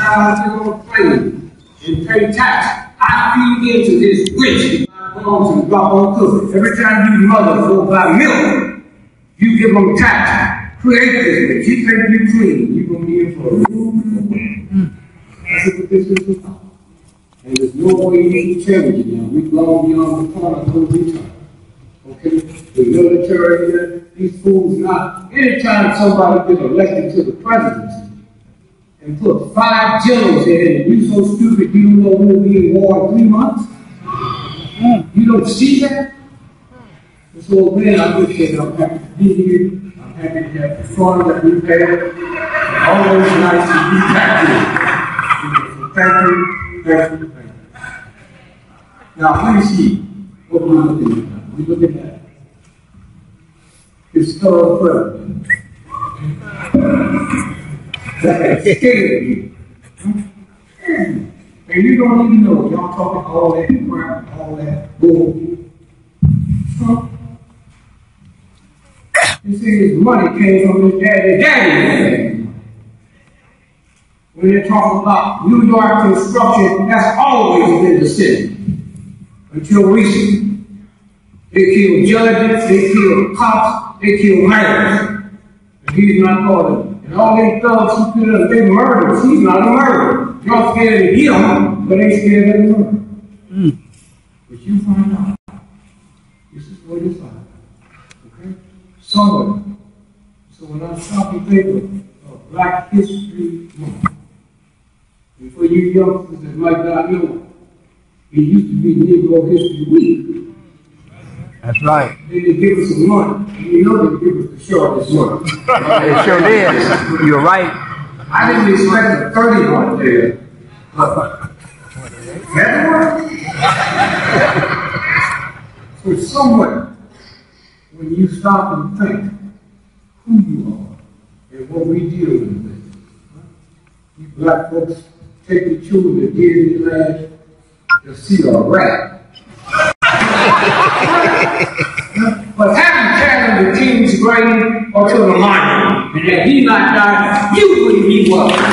child is on a plane and pay tax. I feed into this rich. My bones and drop on cookies. Every time you mothers go buy milk, you give them tax. Create this rich. You think you clean, you're going to be in for a room. That's what this is about. And there's no way you can change it now. We've gone beyond the corner of no return. Okay? The military, these fools not. Anytime somebody gets elected to the presidency and put 5 generals in it, and you so stupid you don't know we'll be in war in 3 months? You don't see that? And so again, I'm just saying I'm happy to be here. I'm happy to have the fun that we've had. Always nice to be back here. So thank you, thank you, thank you. Now, let me see what we're looking at now. We're looking at his third president. That's scary. And you don't even know, y'all talking all that crap, all that bull. Huh? You see, his money came from his daddy. When they talk about New York construction, that's always been the city. Until recently. They kill judges, they kill cops, they kill mayors. And he's not part of it. And all these thugs who could they murderers, he's not a murderer. You're scared of him, but they scared of him. But you find out. This is what it's like. Okay? So when I stop and think of Black History Month, and for you youngsters that might not know, it used to be Negro History Week. That's right. Then they give us some money. And you know they give us the shortest money. It sure did. You're right. I didn't expect a 31 there. February? So somewhere, when you stop and think who you are and what we deal with, you black folks take the children to Disneyland, you'll see a rat. But having carried the king's grave or to the monument, and that he not died, you wouldn't be welcome.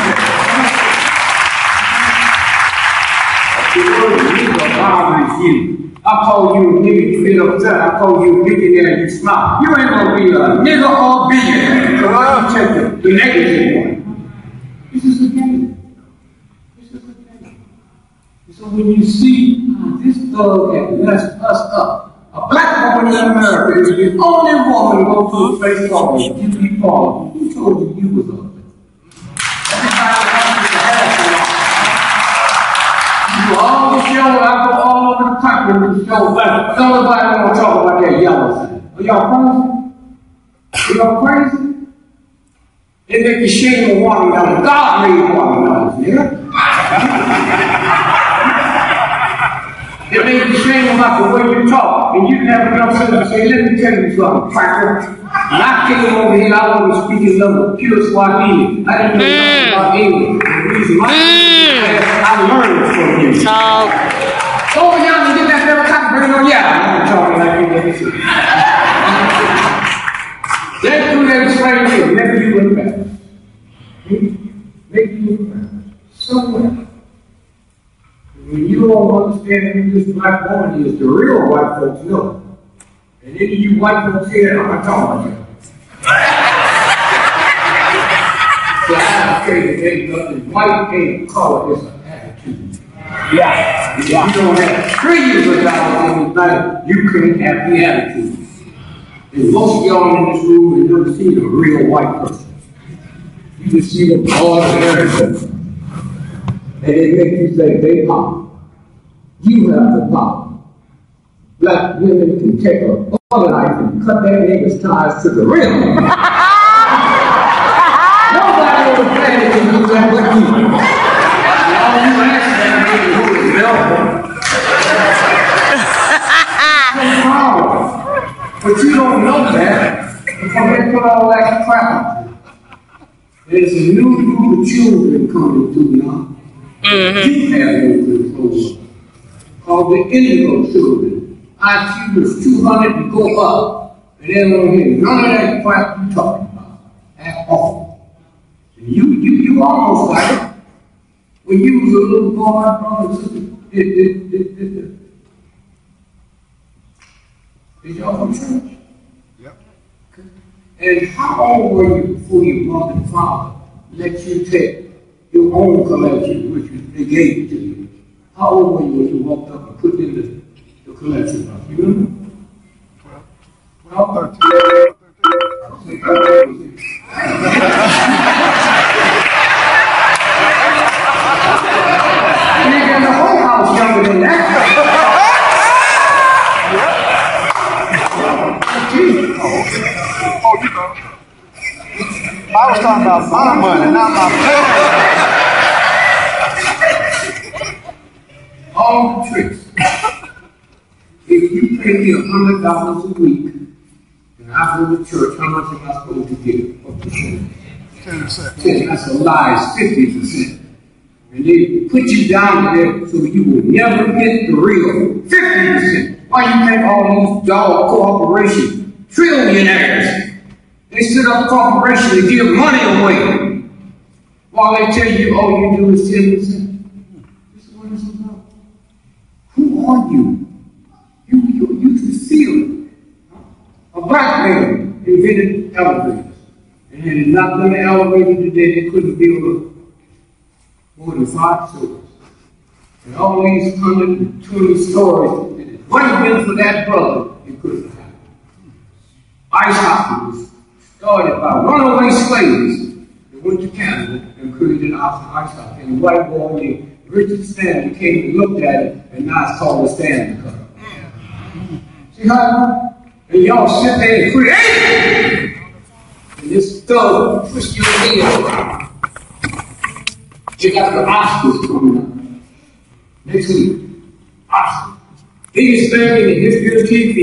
The word Negro bothers you. I call you a nigga, you feel upset. I call you a millionaire, you smile. You ain't gonna be a nigga or billionaire. So I'll take the negative one. This is a game. This is a game. So when you see this thug has messed us up, a black woman in America is the only woman to go to a place called you be called. Who told you was ugly? Everybody wants to have you. You all the show, I go all over the country with the show, but nobody want to talk about that yellow thing. Are y'all crazy? Are y'all crazy? They make you shame of watermelon. God made watermelons, nigga. It made you shame about the way you talk, and you have enough sense to say, let me tell you something, cracker. When I came over here, I wasn't speaking of pure Swahili. I didn't know nothing about English. The reason why I learned from you. Oh, yeah, you get that little cock bring on, yeah. I'm talking like you never see. Let's do that explain to you. Maybe you look better. Maybe you look better. Somewhere. When you don't understand who this black woman is, the real white folks know. And any of you white folks here, I'm not talking about you. So I say that ain't nothing white, ain't color, it's an attitude. Yeah. If you don't have trillions of dollars in the bank, you couldn't have the attitude. And most of y'all in this room have never seen a real white person. You just see them all in everything. And they make you say, they pop. You have the power. Black women can take a butter knife and cut their niggas' ties to the rim. Nobody on the planet can do that but you. All you ask that nigga who is Melvin. But you don't know that because they put all that crap. There's a new group of children coming through now. You have no control. Called the indigo children. IQ was 200 to go up. And they don't hear none of that crap you talking about at all. And you almost got it. When you was a little boy, brother and sister, did y'all go to church? Yep. And how old were you before your mother and father let you take your own collection, which they gave it to you? How old were you when you walked up and put in the collection box? You remember? 12, 13. Nigga in the whole house younger than that. Oh, you know. I was talking about my money, not my parents. All the tricks. If you pay me $100 a week, and I go to church, how much am I supposed to give? What percent? 10%. That's a lie, it's 50%. And they put you down there so you will never get the real 50%. Why you think all these dog corporations, trillionaires, they set up corporations to give money away while they tell you all you do is 10%? This is what it's about. Who are you? You can feel it. A black man invented elevators. And had it not been an elevator today, they couldn't build more than 5 stories. And all these 120 stories, if it wasn't been for that brother, it couldn't happen. Ice hockey was started by runaway slaves that went to Canada and created ice hockey. And the white boy named Richard Stanley came and looked at it, and now it's called the Stanley Cup. See how? And y'all sit there and create it! And this thug twist your head around. You got the Oscars coming up next week. Oscars. Biggest thing in the history of TV.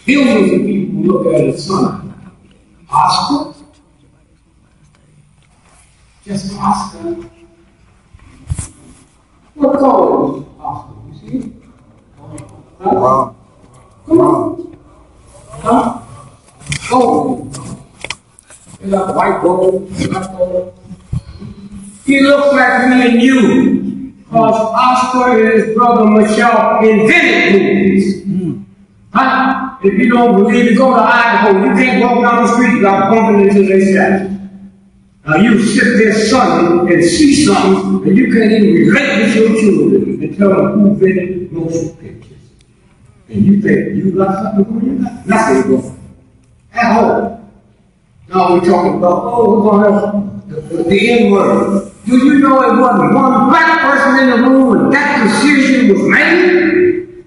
Millions of people look at it Sunday. Oscar? Just Oscar? What color is Oscar? You see it? Huh? Come on. Huh? Gold. You got the white gold, black gold. He looks like me and you, because Oscar and his brother Michelle invented movies. Huh? If you don't believe it, go to Idaho. You can't walk down the street without bumping into their statue. Now you sit there Sunday and see something, and you can't even relate with your children and tell them who invented motion pictures. And you think you got something going, you got nothing going. At home. Now we're talking about, we're going to have the N-word. Do you know it wasn't one black person in the room when that decision was made?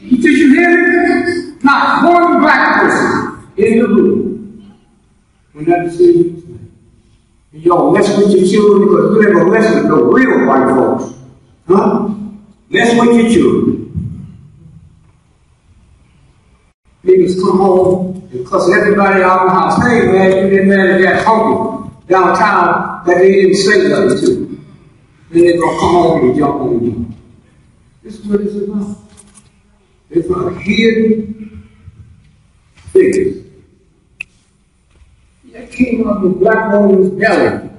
Did you hear it? Not one black person in the room when that decision was made. And y'all mess with your children because you never mess with the real white folks. Huh? Mess with your children. Niggas come home and cuss everybody out of the house. Hey man, you didn't marry that uncle downtown that they didn't say nothing to. Then they're gonna come home and jump on you. This is what it's about. It's about hidden things. That came out of a black woman's belly.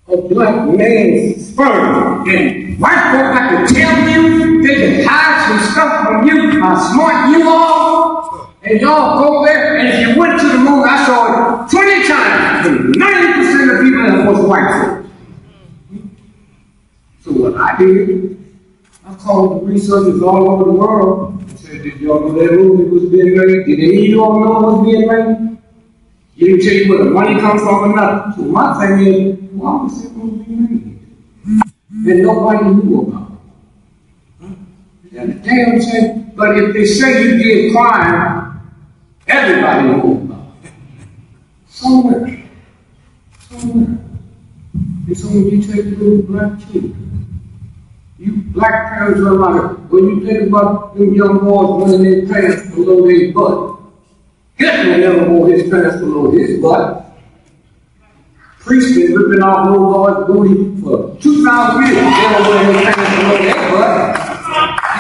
A black man's sperm. And white folk got to tell you, they can hide some stuff from you, how smart you are. And y'all go there, and if you went to the moon, I saw it 20 times, and 90% of people that was white folks. So what I did, I called the researchers all over the world and said, did y'all know that movie was being made? Did any of y'all know it was being made? You didn't tell you where the money comes from or nothing. So my thing is, why was it going to be made? And nobody knew about it. And the damn thing, but if they say you did crime, everybody knows about it. Somewhere. And so when you take little black children, you black parents are like, when you think about them young boys running their pants below their butt, Hitler never wore his pants below his butt. Priests been ripping off little boys' booty for 2,000 years. They don't wear his pants below their butt.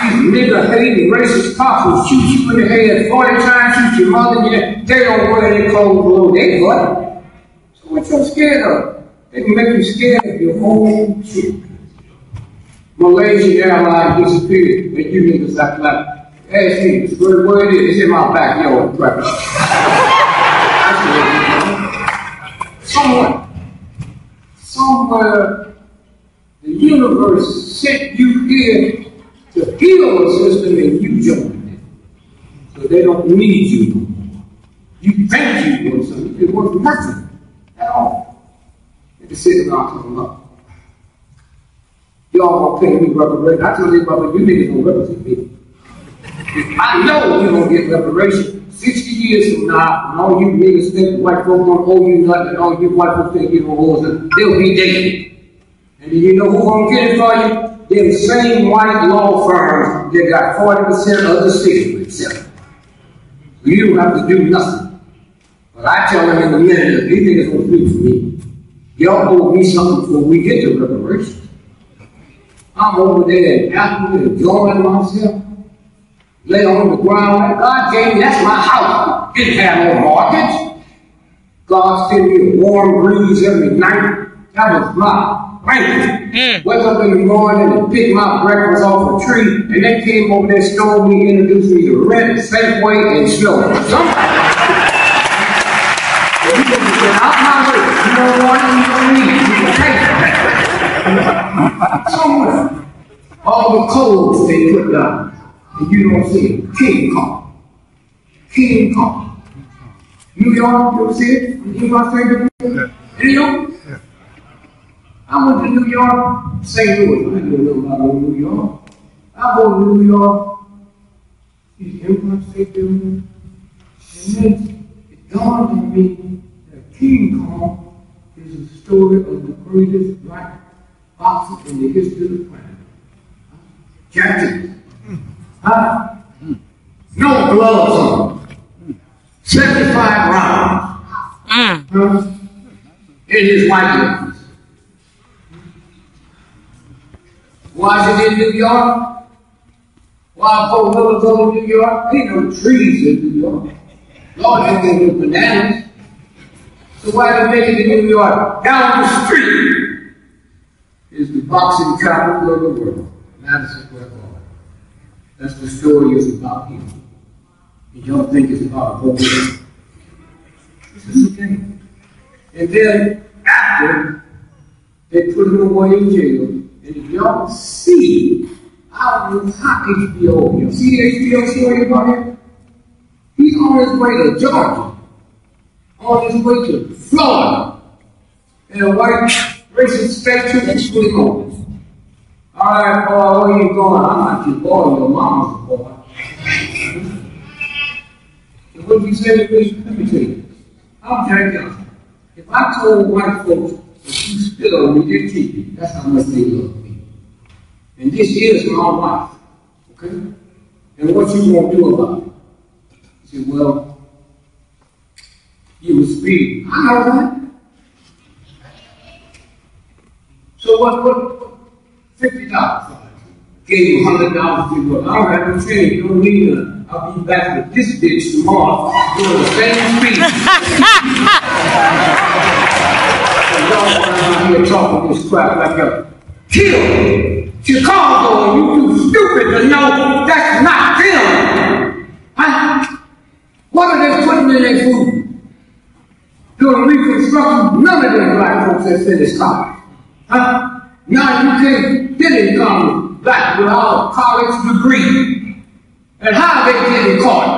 These nigger-hating racist cops will shoot you in the head 40 times, shoot your mother, they don't wear their clothes below their butt. So what you scared of? They can make you scared of your own truth. Malaysian Airlines disappeared, and you niggas act like, hey, Steve, where it is? It's in my backyard. Somewhere, the universe sent you here to heal a system, and you joined it. So they don't need you. You think you want something, it worth nothing at all. They just sit around talking about, y'all gonna pay me reparation. I told you about you niggas gonna represent me. I know you're gonna get reparation. 60 years from now, and all you niggas think white folks don't owe you nothing, and all you white folks think you don't owe us nothing, they'll be dead. And do you know who's gonna get it for you? Them same white law firms that got 40% of the city. You don't have to do nothing. But I tell them in a minute, if these niggas don't do for me, y'all owe me something before we get to reparations. I'm over there in Apple enjoying myself. Lay on the ground like God gave me, that's my house. Didn't have no mortgage. God sent me a warm breeze every night. That was my blanket. Wake up in the morning and pick my breakfast off a tree, and they came over there, stole me, introduced me to rent, Safeway, and Snow. You get out my way. You don't want it, you don't need it. You can take it. Somewhere, all the codes they put down. And you don't see it. King Kong. King Kong. New York, you ever see it? You know what I'm saying? New York? I went to New York, St. Louis. I didn't know about New York. I go to New York, see the Empire State Building, and then it dawned on me that King Kong is the story of the greatest black boxer in the history of the planet. Jackson. No gloves on. 75 rounds. In his likeness. Why is it in New York? Why folks never go to New York? Ain't no trees in New York. Lord, ain't no bananas. So why they make it in New York? Down the street is the boxing capital of the world. Madison Square Garden. That's the story is about him. And y'all think it's about a whole This is a game. And then after they put him away in jail, and if y'all see, I don't know how HBO, you see the HBO story about him? He's on his way to Georgia, on his way to Florida, and a white racist state trooper put him on. All right, boy, where you going? I'm not your boy, your mama's boy. And what you say to me? Let me tell you. I'm Jack Johnson. If I told white folks that you spit on me, they'd keep me. That's how much they love me. And this is my wife. Okay? And what you gonna do about it? He said, well, you was speeding. I know that. So what? $50. Gave you $100 to work. I don't have no change. You don't need none. I'll be back with this bitch tomorrow doing the same speed. Y'all around here talking this crap like a kill Chicago, and you too stupid to know that's not them. Huh? What are they putting in their food? Doing reconstruction, none of them black folks that finished college. Huh? Now you can't get income black without a college degree. And how are they getting caught?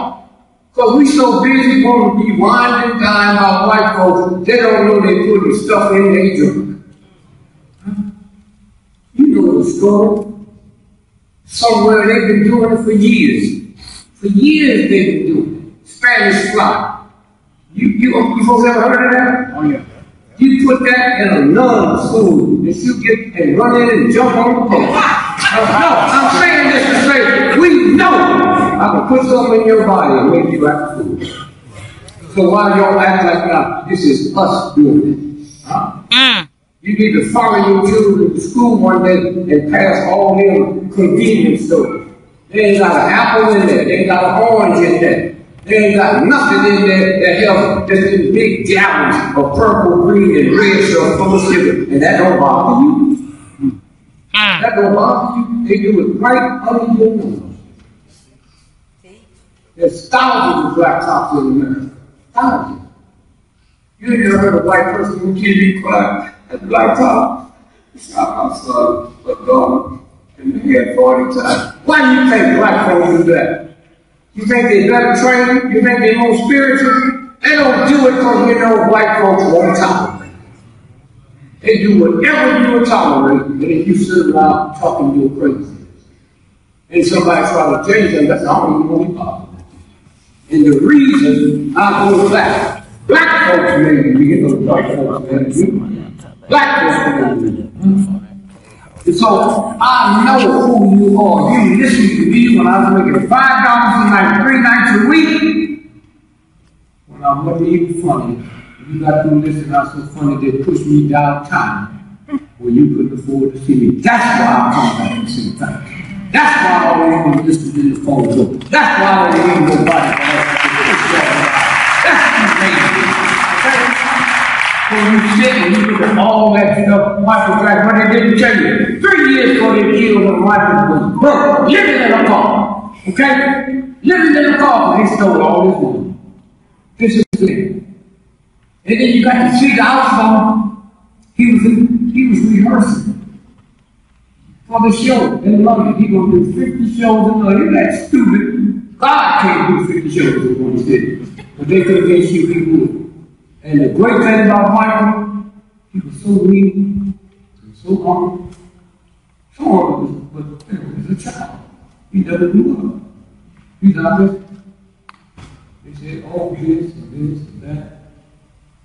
Because we so busy wanting to be winding down about white folks, they don't know they're putting stuff in their drink. Huh? You know the story. Somewhere they've been doing it for years. For years they've been doing it. Spanish fly. You folks ever heard of that? Oh yeah. You put that in a nun's food, and she'll get and run in and jump on the boat. No, I'm saying this to say, we know I can put something in your body and make you act food. So why y'all act like now? This is us doing it. Huh? You need to follow your children to school one day and pass all them convenience stores. They ain't got an apple in there. They ain't got an orange in there. They ain't got nothing in there that helps just in big gallons of purple, green, and red stuff full of sugar. And that don't bother you. That don't bother you. They do it right under your nose. There's thousands of black cops in America. Thousands. You ain't never heard a white person who can't be quiet at the black cop. Stop my son, but daughter, in the head 40 times. Why do you think black folks do that? You think they're better trained? You think they're more spiritual? They don't do it because you know white folks won't tolerate. They do whatever you will tolerate, and if you sit around talking your crazy. And somebody try to tell you that, that's all you want to bother. And the reason I go back, black folks made me, you know, white folks made me. Black folks made me. And so I know who you are. You listen to me when I was making $5 a night, 3 nights a week. When I wasn't even funny, you got to listen. I was so funny they pushed me downtown where you couldn't afford to see me. That's why I come back and sing thanks. That's why I always want to listen to this phone book. That's why I don't need nobody. That's amazing. When you sit and you look at all that stuff, Michael Jackson, what they didn't tell you. 3 years ago they killed when Michael was broke, living in a car. Okay? Living in a car, they stole all this money. This is the thing. And then you got to see the outcome. He was rehearsing for the show in London. He's going to do 50 shows in London. That's stupid. God can't do 50 shows in one city. But they think they shoot people. And the great thing about Michael, he was so weak, and so humble. So humble, but he was a child. He never grew up. He's not this. They said, oh, this and this and that.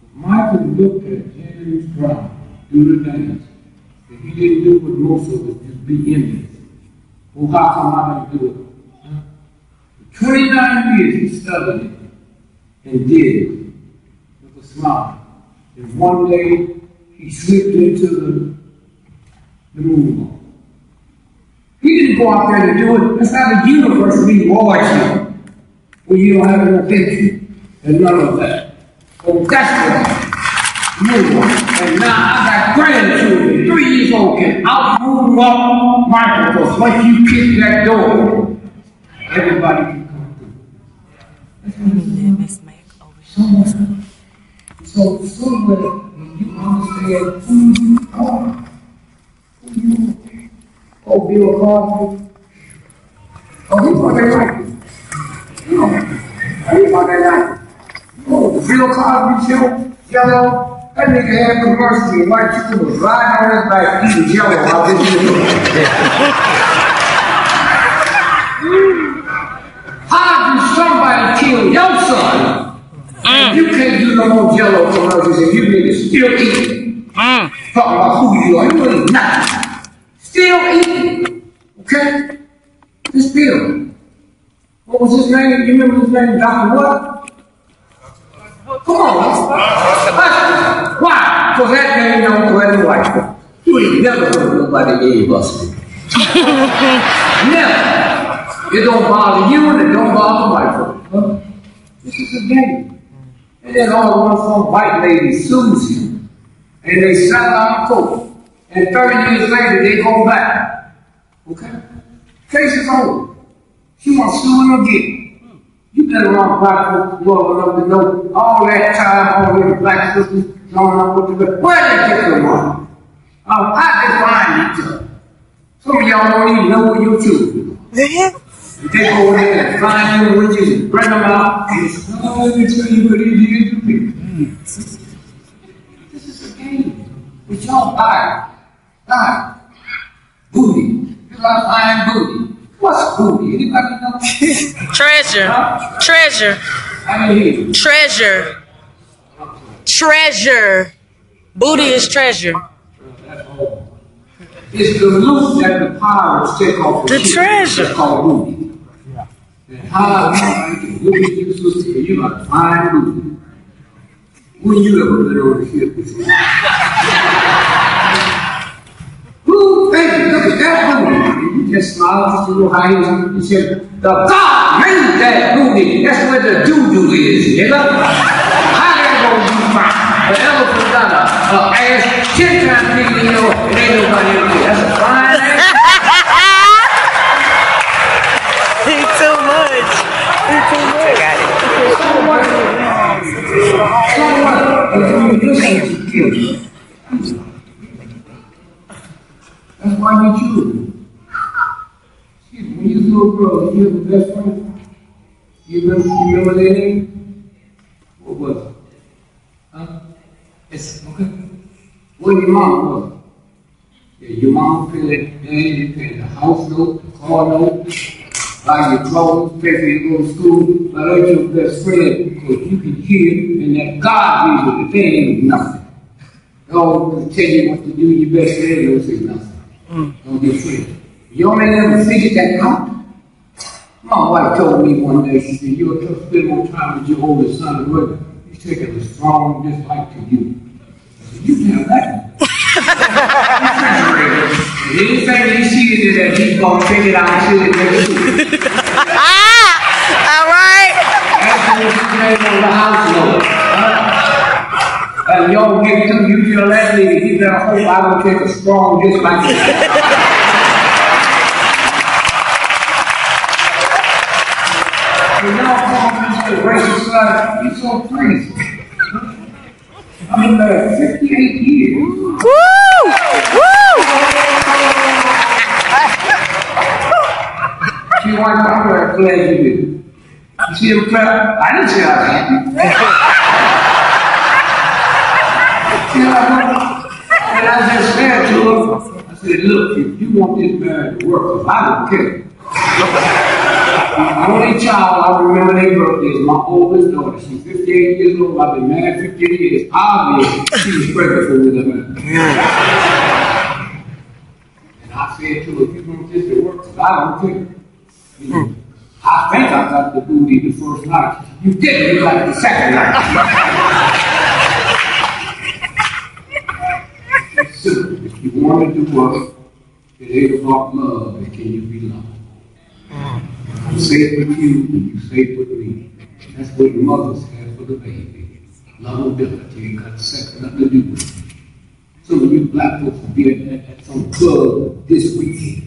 But Michael looked at James Brown do the dance. And he didn't do what most of us just be envious. Well, how come I didn't do it? Huh? For 29 years he studied it and did it. Smile. And one day he slipped into the moonwalk. He didn't go out there to do it. That's how the university rewards you when you don't have no attention and none of that. So that's what moonwalk. And now I got grandchildren, 3 years old, can out moonwalk Michael, because once you kick that door, everybody can come through. That's what it's about. So somewhere when you understand who you are, oh, Bill Cosby, oh, he thought they liked it. You know, he thought they liked it. Oh, the Bill Cosby show, Jello, that nigga had commercials and white chicken was riding on his back eating Jello out this How do somebody kill your son? You can't do no more Jello commercials and you niggas still eating. Talking about who you are. You ain't nothing. Still eating. Okay? This Bill. What was his name? You remember his name? Dr. what? Come on. Why? Because that name don't go any white. You ain't never heard nobody gave us it. Never. It don't bother you and it don't bother white folks. Huh? This is a game. And then all of some white lady sues him. And they sat on the court. And 30 years later, they go back. Okay? Case is over. She wants to sue him again. You been around black folks well enough to know all that time, all these black sisters, knowing what to do. Where they get the money? I define each other. Some of y'all don't even know where your children are. They go over there and find them witches and bring them out and say, oh, let me tell you what he did to people. This is a game. But y'all buy booty. You like buying booty. What's booty? Anybody know? Treasure. Huh? Treasure. I didn't hear you. Treasure. Treasure. Booty is treasure. It's the loot that the pirates take off the treasure. It's called booty. And how you can look at your sister and you got fine booty. When you ever been on the ship before? Who thinks, look at that booty? And you just smile just a little high and you said, the God made that booty. That's where the doo-doo is, nigga. How that gonna be fine? Whatever for another ass 10 times bigger than yours, it ain't nobody else there. That's a fine ass. He's too much. He's too much. I got it. That's why you choose. When you was a little girl, you have a best friend? You remember their name? What was it? Huh? It's okay. What your mom was? Yeah, your mom paid the house note, the car note, buy your clothes, pay for you to go to school, but ain't your best friend because you can hear and that God gives you the thing ain't nothing. Don't tell you what to do, your best friend don't say nothing. Don't get friends. You only never figured that out. My wife told me one day, she said, you'll spend more time with your oldest son, brother. He's taking a strong dislike to you. I said, you tell that. Anything he sees in that, he's going to take it out and see it next week. All right. That's what you made on the house note. And y'all get to you tell that lady, he better hope I will take a strong dislike to you. When y'all come into the racist side, you're so crazy. I've been there 58 years. Woo! Woo! See, one time I'm glad you did. You see him clap? I didn't say I was happy. See how I go? And I just said to him, I said, look, if you want this marriage to work, I don't care. My only child, I remember their birthdays. My oldest daughter, she's 58 years old. I've been married 58 years. Obviously, she was pregnant for me. And I said to her, if you want this to work, I don't care. You know, I think I got the booty the first night. You didn't, you got it the second night. So, if you wanted to work, it ain't about love, but can you be loved? I'm safe with you, and you safe with me. That's what mothers have for the baby. Lovability ain't got nothing to do with it. Some of you black folks will be at some club this weekend.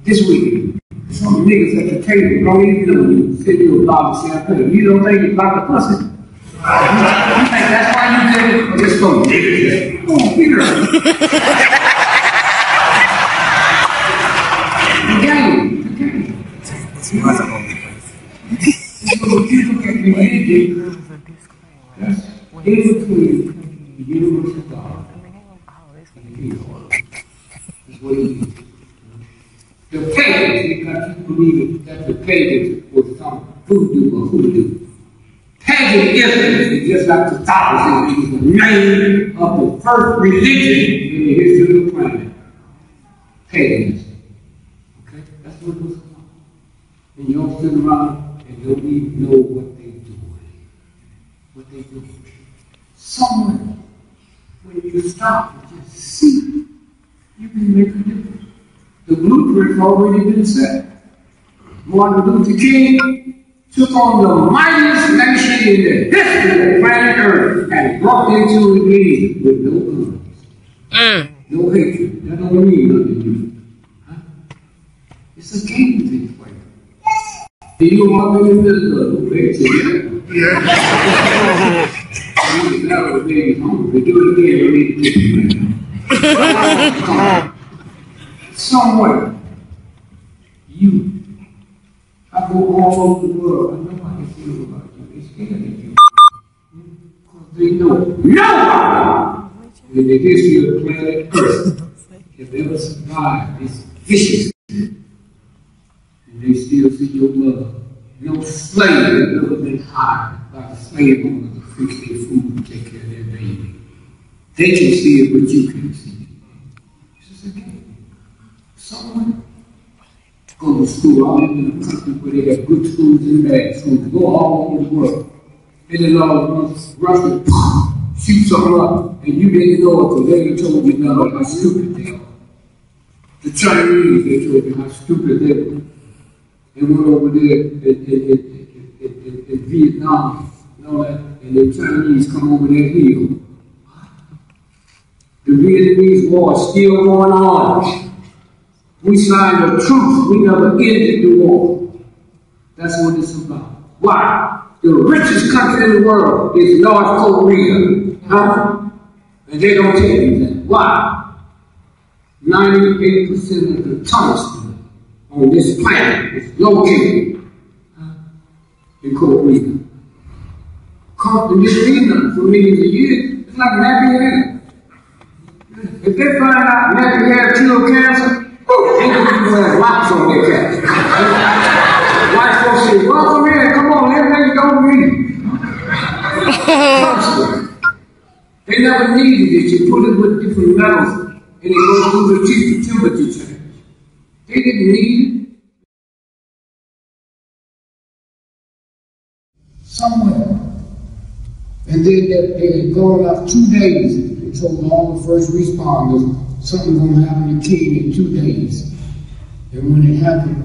This weekend. Some niggas at the table don't even know you. Say you a bottle of champagne. You don't think it's about the pussy? You think that's why you did it? Or just some niggas? Come on, Peter. The game. You look at me, that's in between the universe of God and the kingdom. That's what it is. The pagans, because you believe that the pagans was some voodoo or hoodoo. Paganism is just like the opposite. It is the name of the first religion in the history of the planet. Paganism. Okay? That's what it was. And y'all sit around and don't even know what they're doing. What they're doing. Somewhere, when you stop and just see, you can make a difference. The blueprint's already been set. Martin Luther King took on the mightiest nation in the history of planet Earth and walked into it with no guns. No hatred. That don't mean nothing to you. Huh? It's a game they play. You walk in the big city. Yeah. Now the baby's hungry. We do it again, we need to take it. Somewhere, you, I go all over the world. I know how they feel about you. They're scared of you. Because they know nobody in the history of planet Earth has ever survived this vicious. They still see your love. No slave has ever been hired by the slave owners to fix their food and take care of their baby. They can see it, but you can't see it. It's just a game. Someone go to school. I live in a country where they have good schools and bad schools. Go all over the world. And then all rush and shoot something up, and you didn't know it because they told you now how stupid they are. The Chinese, they told you how stupid they were. They went over there in Vietnam, and all that, and the Chinese come over their hill. The Vietnamese war is still going on. We signed a truce, we never ended the war. That's what it's about. Why? The richest country in the world is North Korea. Huh? And they don't tell you that. Why? 98% of the tungsten on this planet is located in Korea. Compton didn't mean nothing for millions of years. It's like nappy hair. If they find out nappy hair killed cancer, they can people have locks on their cancer. White folks say, welcome in, come on, everything don't read. Tungsten. They never needed it. You put it with different metals and it goes through the temperature change. They didn't need it. Somewhere. And then they had gone out 2 days and told all the first responders something's going to happen to King in 2 days. And when it happened,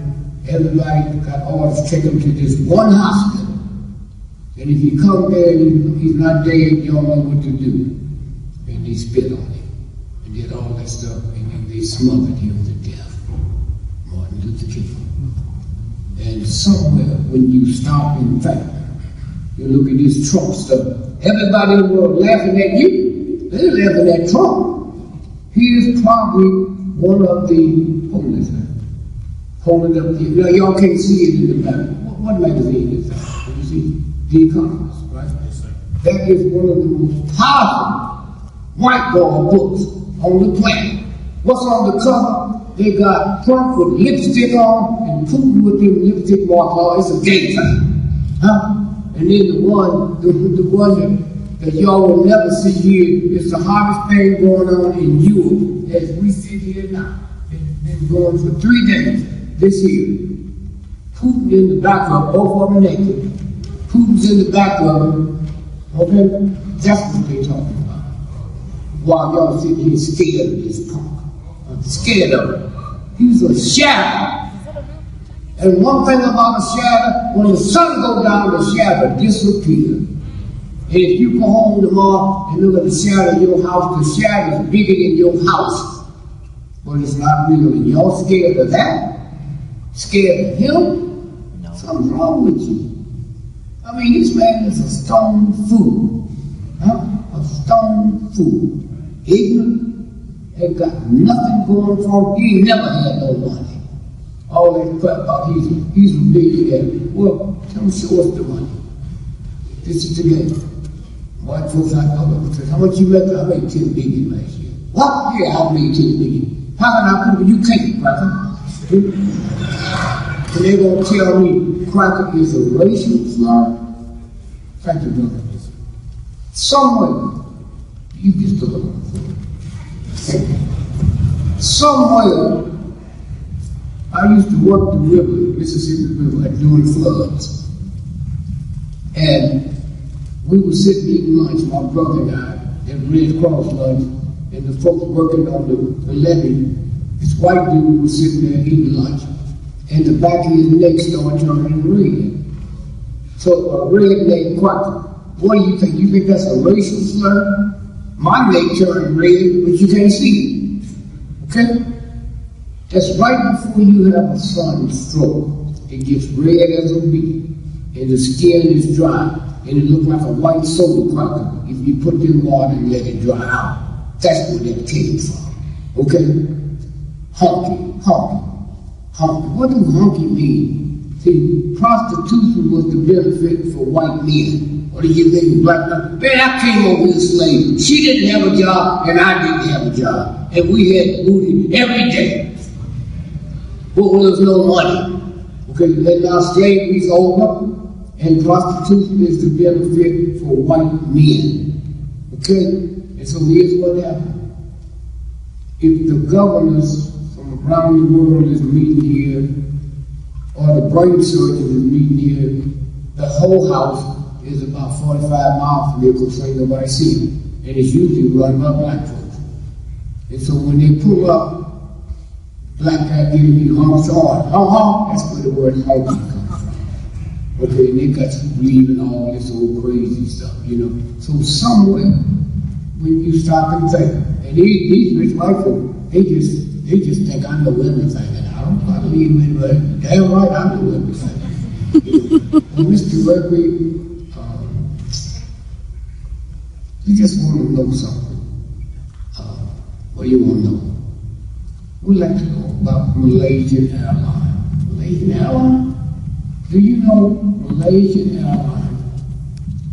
everybody got orders to take him to this one hospital. And if he come there and he's not dead, you don't know what to do. And they spit on him and did all that stuff, and then they smothered him to death. Martin Luther King. And somewhere when you stop and think, you look at this Trump stuff, everybody in the world laughing at you, they're laughing at Trump. He is probably one of the homeless men. Holding up the, now y'all can't see it in the back. What magazine is that? Can you see? The Economist, right? Yes, sir. That is one of the most powerful whiteboard books on the planet. What's on the cover? They got Trump with lipstick on and Putin with them lipstick marks on. It's a gay thing. Huh? And then the one that y'all will never see here is the hottest thing going on in Europe as we sit here now. It's been going for 3 days this year. Putin in the back of both of them naked. Putin's in the back of them, okay? That's what they're talking about. While y'all sitting here scared of this punk. Scared of him. He's a shadow. And one thing about a shadow, when the sun goes down, the shadow disappears. And if you go home tomorrow and look at the shadow of your house, the shadow is bigger than your house. But it's not real. And y'all scared of that? Scared of him? No. Something's wrong with you. I mean, this man is a stone fool. Huh? A stone fool. Ignorant, ain't got nothing going for him. He never had no money. All that crap about he's a millionaire. Well, tell him, show us the money. This is the game. White folks like, how much you make? I made $10 million last year. What? Yeah, I made $10 million. How can I prove it? You can't, cracker. And they're going to tell me cracker is a racial slur? Thank you, brother. Somewhere, you just look for it. Somewhere, I used to work the river, Mississippi River, during floods. And we were sitting eating lunch, my brother and I, at Red Cross lunch, and the folks working on the levee, this white dude was sitting there eating lunch, and the back of his neck started turning red. So a redneck cracker. What do you think? You think that's a racial slur? My neck turned red, but you can't see it. Okay? That's right before you have a sunstroke. It gets red as a beet, and the skin is dry, and it looks like a white soda cracker if you put it in water and let it dry out. That's where that came from. Okay? Honky, honky, honky. What does honky mean? See, prostitution was the benefit for white men. Or do you think black men? Man, I came over here slave. She didn't have a job, and I didn't have a job. And we had booty every day. But there was no money. Okay, and now slavery's over, and prostitution is the benefit for white men. Okay? And so here's what happened. If the governors from around the world is meeting here, or the brain surgeon is meeting here, the whole house is about 45 miles from here because ain't nobody see it. And it's usually run by black folks. And so when they pull up, black guy giving me honks on. That's where the word honky comes from. Okay, and they got you believing all this old crazy stuff, you know. So somewhere, when you stop and think, and these rich white folk, they just think I know everything, and I don't believe in it, but damn right I know everything. Well, Mr. Gregory, you just want to know something. What do you want to know? We'd like to know about Malaysian Airlines. Malaysian Airlines? Do you know Malaysian Airlines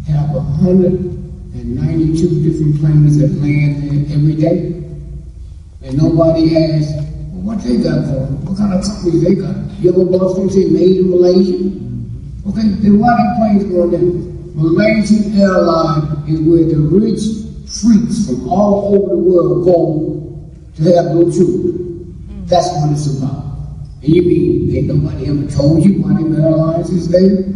have 192 different planes that land there every day? And nobody asks, well, what they got for them? What kind of companies they got? You ever bought them say made in Malaysia? Okay, then why are planes going there? Malaysian Airlines is where the rich freaks from all over the world go to have no children. That's what it's about. And you mean, ain't nobody ever told you why them airlines is there?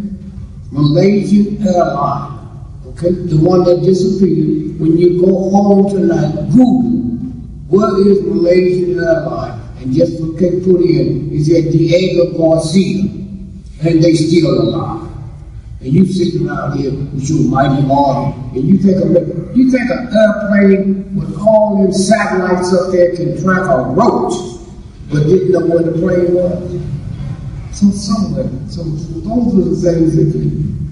Malaysian Airlines, okay? The one that disappeared. When you go home tonight, Google, what is Malaysian Airlines? And just put in, is at Diego Garcia, and they still alive. And you sitting around here with your mighty army, and you think an airplane with all them satellites up there can track a roach, but didn't know where the plane was? So somewhere, so those are the things that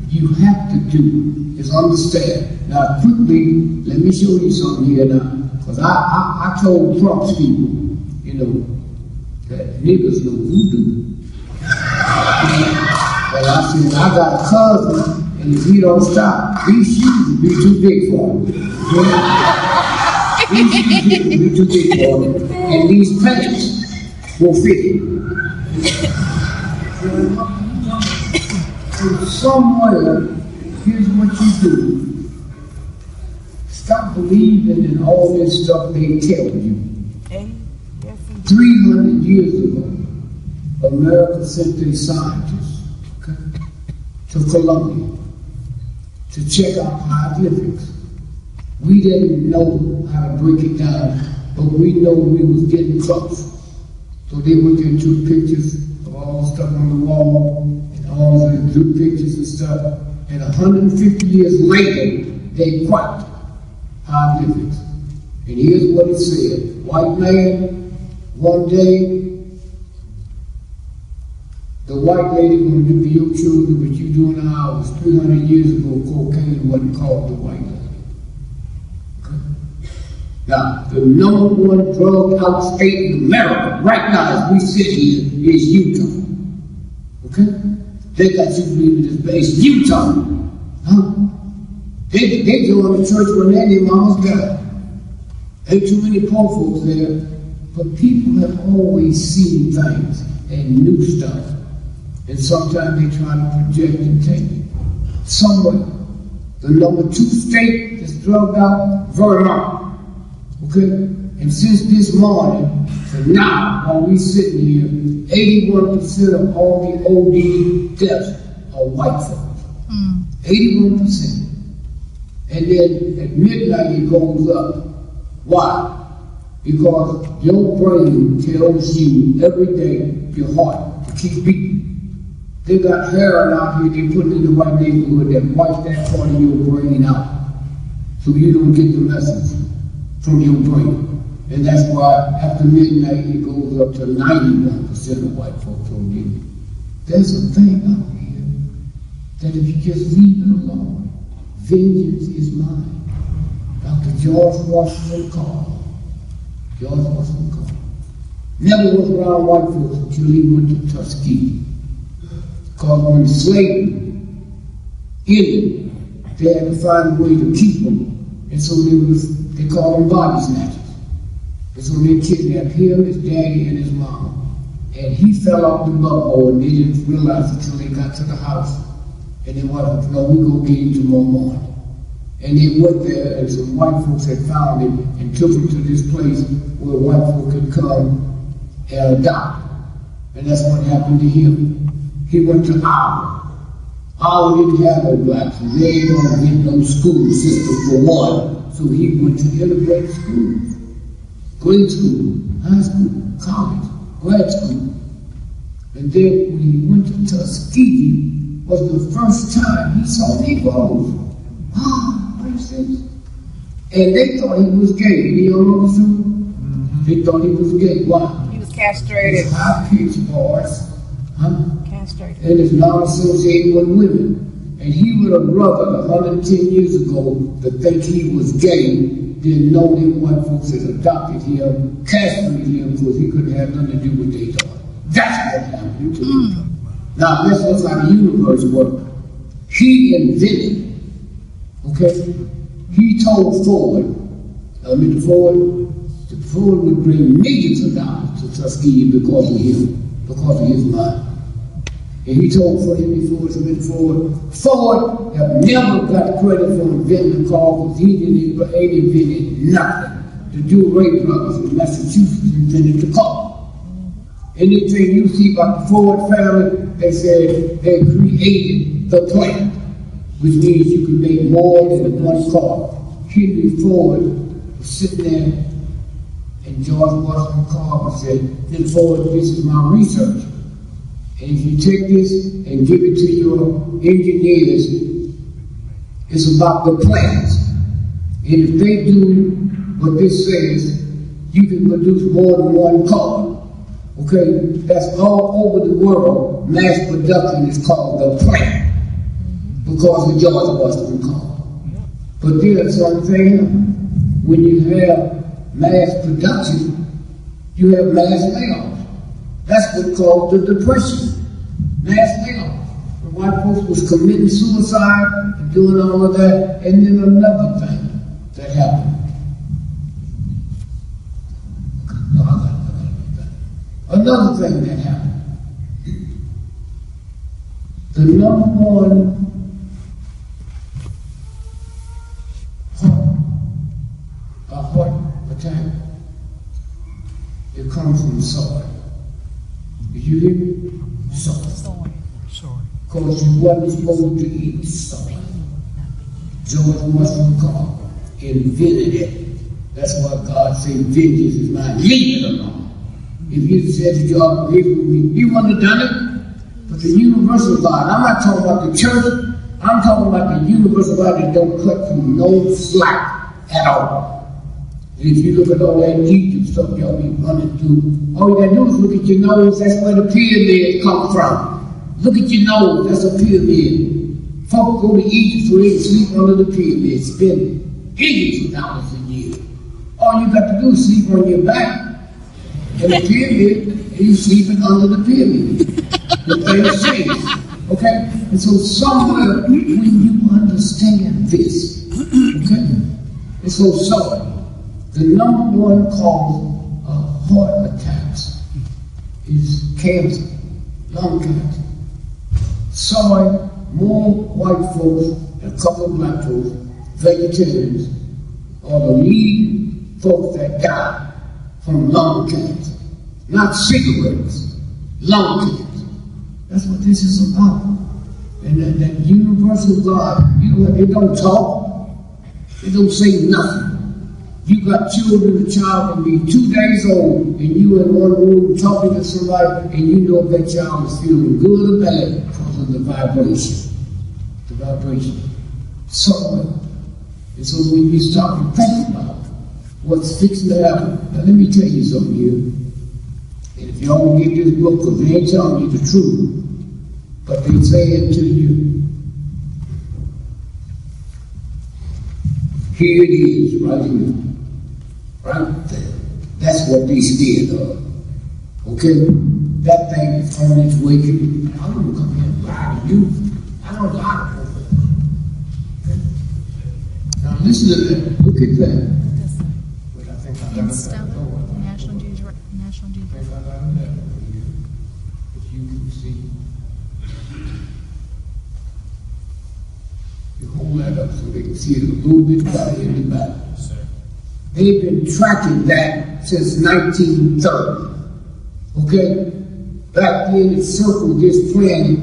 you have to do, is understand. Now quickly, let me show you something here now, because I told Trump's people, you know, that niggas know voodoo. But I said, I got a cousin, and if he don't stop, these shoes will be too big for him. These shoes will be too big for him, and these pants will fit him. So somewhere, here's what you do. Stop believing in all this stuff they tell you. 300 years ago, America sent their scientists to Colombia to check out hieroglyphics. We didn't know how to break it down, but we know we was getting close. So they went there and took pictures of all the stuff on the wall, and all the good pictures and stuff. And 150 years later, they cracked hieroglyphics. And here's what it said. White man, one day, the white lady going to be your children, but you doing ours. 300 years ago, cocaine wasn't called the white lady. Okay? Now, the #1 drug out state in America, right now as we sit here, is Utah. Okay? They got you believing this base. Utah. Huh? They joined the church when their mama's died. Ain't too many poor folks there, but people have always seen things and knew stuff. And sometimes they try to project and take it. Somewhere, the #2 state that's drugged out, Vermont. Okay? And since this morning to now, while we sitting here, 81% of all the OD deaths are white folks. 81%. And then at midnight it goes up. Why? Because your brain tells you every day, your heart, to keep beating. They got heroin out here they put in the white neighborhood that wipes that part of your brain out. So you don't get the message from your brain. And that's why after midnight it goes up to 91% of white folks don't get it. There's a thing out here that if you just leave it alone, vengeance is mine. Dr. George Washington Carver. George Washington Carver. Never was around white folks until he went to Tuskegee. Because when slavery ended, they had to find a way to keep them. And so they called them body snatchers. And so they kidnapped him, his daddy, and his mom. And he fell off the buckboard and they didn't realize until they got to the house. And they wanted, no, we go get him tomorrow morning. And they went there and some white folks had found him and took him to this place where white folk could come and adopt. And that's what happened to him. He went to Iowa. Iowa didn't have no blacks. They ain't gonna get no school system for one. So he went to integrated schools. Grade school, high school, college. grad school. And then when he went to Tuskegee, was the first time he saw Negroes. What is this? And they thought he was gay. You know what I'm They thought he was gay. Why? He was castrated. His high-pitched voice. Castrated. And is not associated with women. And he would have rather 110 years ago to think he was gay than know that white folks had adopted him, castrated him, because he couldn't have nothing to do with their thought. That's what happened to him. Now let's look how the universe works. He invented, okay? He told Ford, Ford would bring millions of dollars to Tuskegee because of him, because of his mind. And he told Ford have never got credit for inventing the car because he ain't invented nothing. The Ray brothers in Massachusetts invented the car. Anything you see about the Ford family, they said they created the plant, which means you can make more than one car. Henry Ford was sitting there, and George Washington Carver said, "Then Ford, this is my research. And if you take this and give it to your engineers, it's about the plans. And if they do what this says, you can produce more than one car." Okay, that's all over the world. Mass production is called the plant because of George Washington Carver. But there's something, when you have mass production, you have mass layoffs. That's what caused the Depression. Mass layoffs. The white folks was committing suicide and doing all of that. And then another thing that happened. Another thing that happened. The number one heart attack, it comes from soy. Did you hear me? Soy. Because you wasn't supposed to eat soy. George Washington Carver invented it. That's why God said, "Vengeance is mine. Leave it alone." If you said to God, "He wouldn't have done it." But the universal God, I'm not talking about the church, I'm talking about the universal God that don't cut through no slack at all. And if you look at all that Egypt stuff y'all be running through, all you gotta do is look at your nose, that's where the pyramids come from. Look at your nose, that's a pyramid. Folks go to Egypt so they can sleep under the pyramid, spend billions of dollars a year. All you got to do is sleep on your back. And the pyramid, and you sleeping under the pyramid. The thing changes. Okay? And so somewhere when you understand this, okay? And so the number one cause of heart attacks is cancer, lung cancer. More white folks and a couple of black folks, vegetarians, are the lead folks that die from lung cancer. Not cigarettes, lung cancer. That's what this is about. And that universal God, it don't talk, it don't say nothing. You got children, a child can be 2 days old, and you in one room talking to somebody, and you know if that child is feeling good or bad because of the vibration. The vibration. And so when you start to think about what's fixing to happen, now let me tell you something here. And if y'all don't get this book, because they ain't telling you the truth, but they say it to you. Here it is, right here. Right there. That's what they scared of. Okay? That thing is on its way to you. I don't come here and lie to you. I don't lie to you. Okay? Now listen to that. Look at that. But I think I got it. National Geographic. If you can see. You hold that up so they can see it a little bit better in the back. They've been tracking that since 1930. Okay? Back then it circled this planet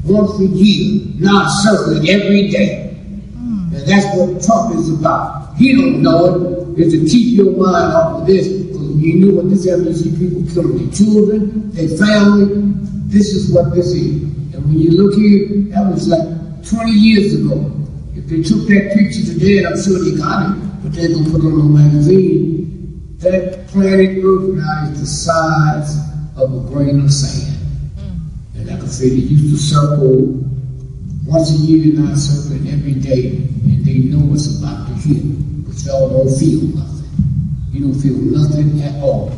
once a year. Now it's circling every day. And that's what Trump is about. He don't know it. Is to keep your mind off of this. Because when you you knew what this happened, you see people killing their children, their family. This is what this is. And when you look here, that was like 20 years ago. If they took that picture today, and I'm sure they got it, but they're going to put it on a magazine, that planet Earth now is the size of a grain of sand. And like I said, they used to circle once a year, now circling every day, and they know what's about to hit, but y'all don't feel nothing. You don't feel nothing at all.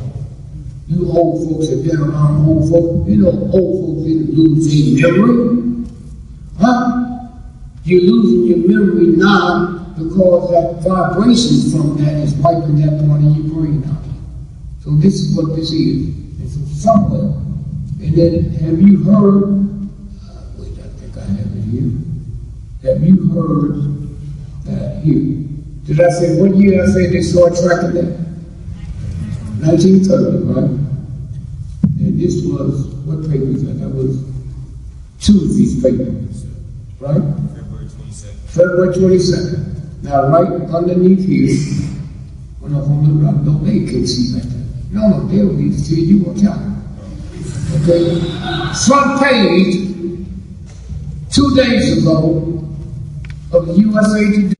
You old folks have been around old folks, you know old folks didn't lose their memory. Huh? You're losing your memory now because that vibration from that is wiping that part of your brain out. So this is what this is. It's from somewhere. And then have you heard, wait, I think I have it here. Have you heard that here? Did I say, what year I said they started tracking that? 1930, right? And this was, what paper was that? That was Tuesday's paper, right? February 22nd. February 22nd. Now, right underneath here, when I'm on the right, no, they can't see like that. No, they don't need to see it, you won't tell them. Okay? Front page, 2 days ago, of the USA Today.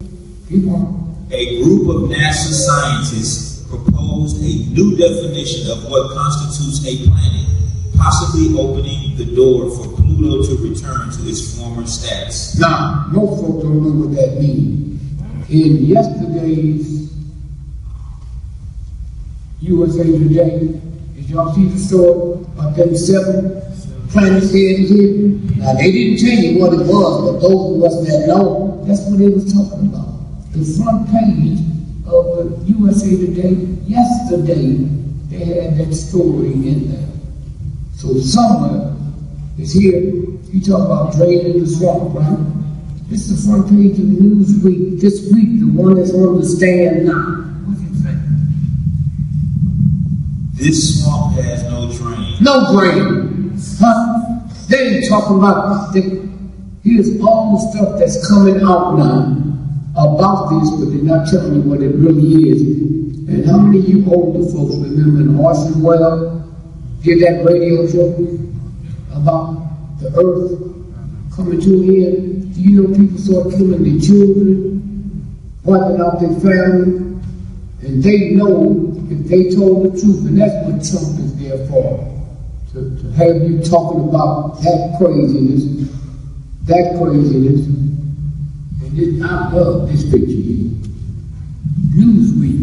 Keep on. A group of NASA scientists proposed a new definition of what constitutes a planet, possibly opening the door for Pluto to return to its former status. Now, most folks don't know what that means. In yesterday's USA Today, did y'all see the story about them 7 planets headed here? Now, they didn't tell you what it was, but those of us that know, that's what they was talking about. The front page of the USA Today, yesterday, they had that story in there. So somewhere, it's here, you talk about draining the swamp, right? This is the front page of Newsweek this week, the one that's on the stand now. What's it say? This swamp has no drain. No drain. Huh? They ain't talking about, here's all the stuff that's coming out now about this, but they're not telling you what it really is. And how many of you older folks remember in Orson Welles did that radio show about the earth coming to an end? Do you know people started killing their children, wiping out their family? And they know if they told the truth, and that's what Trump is there for, to have you talking about that craziness. And I love this picture here. Newsweek.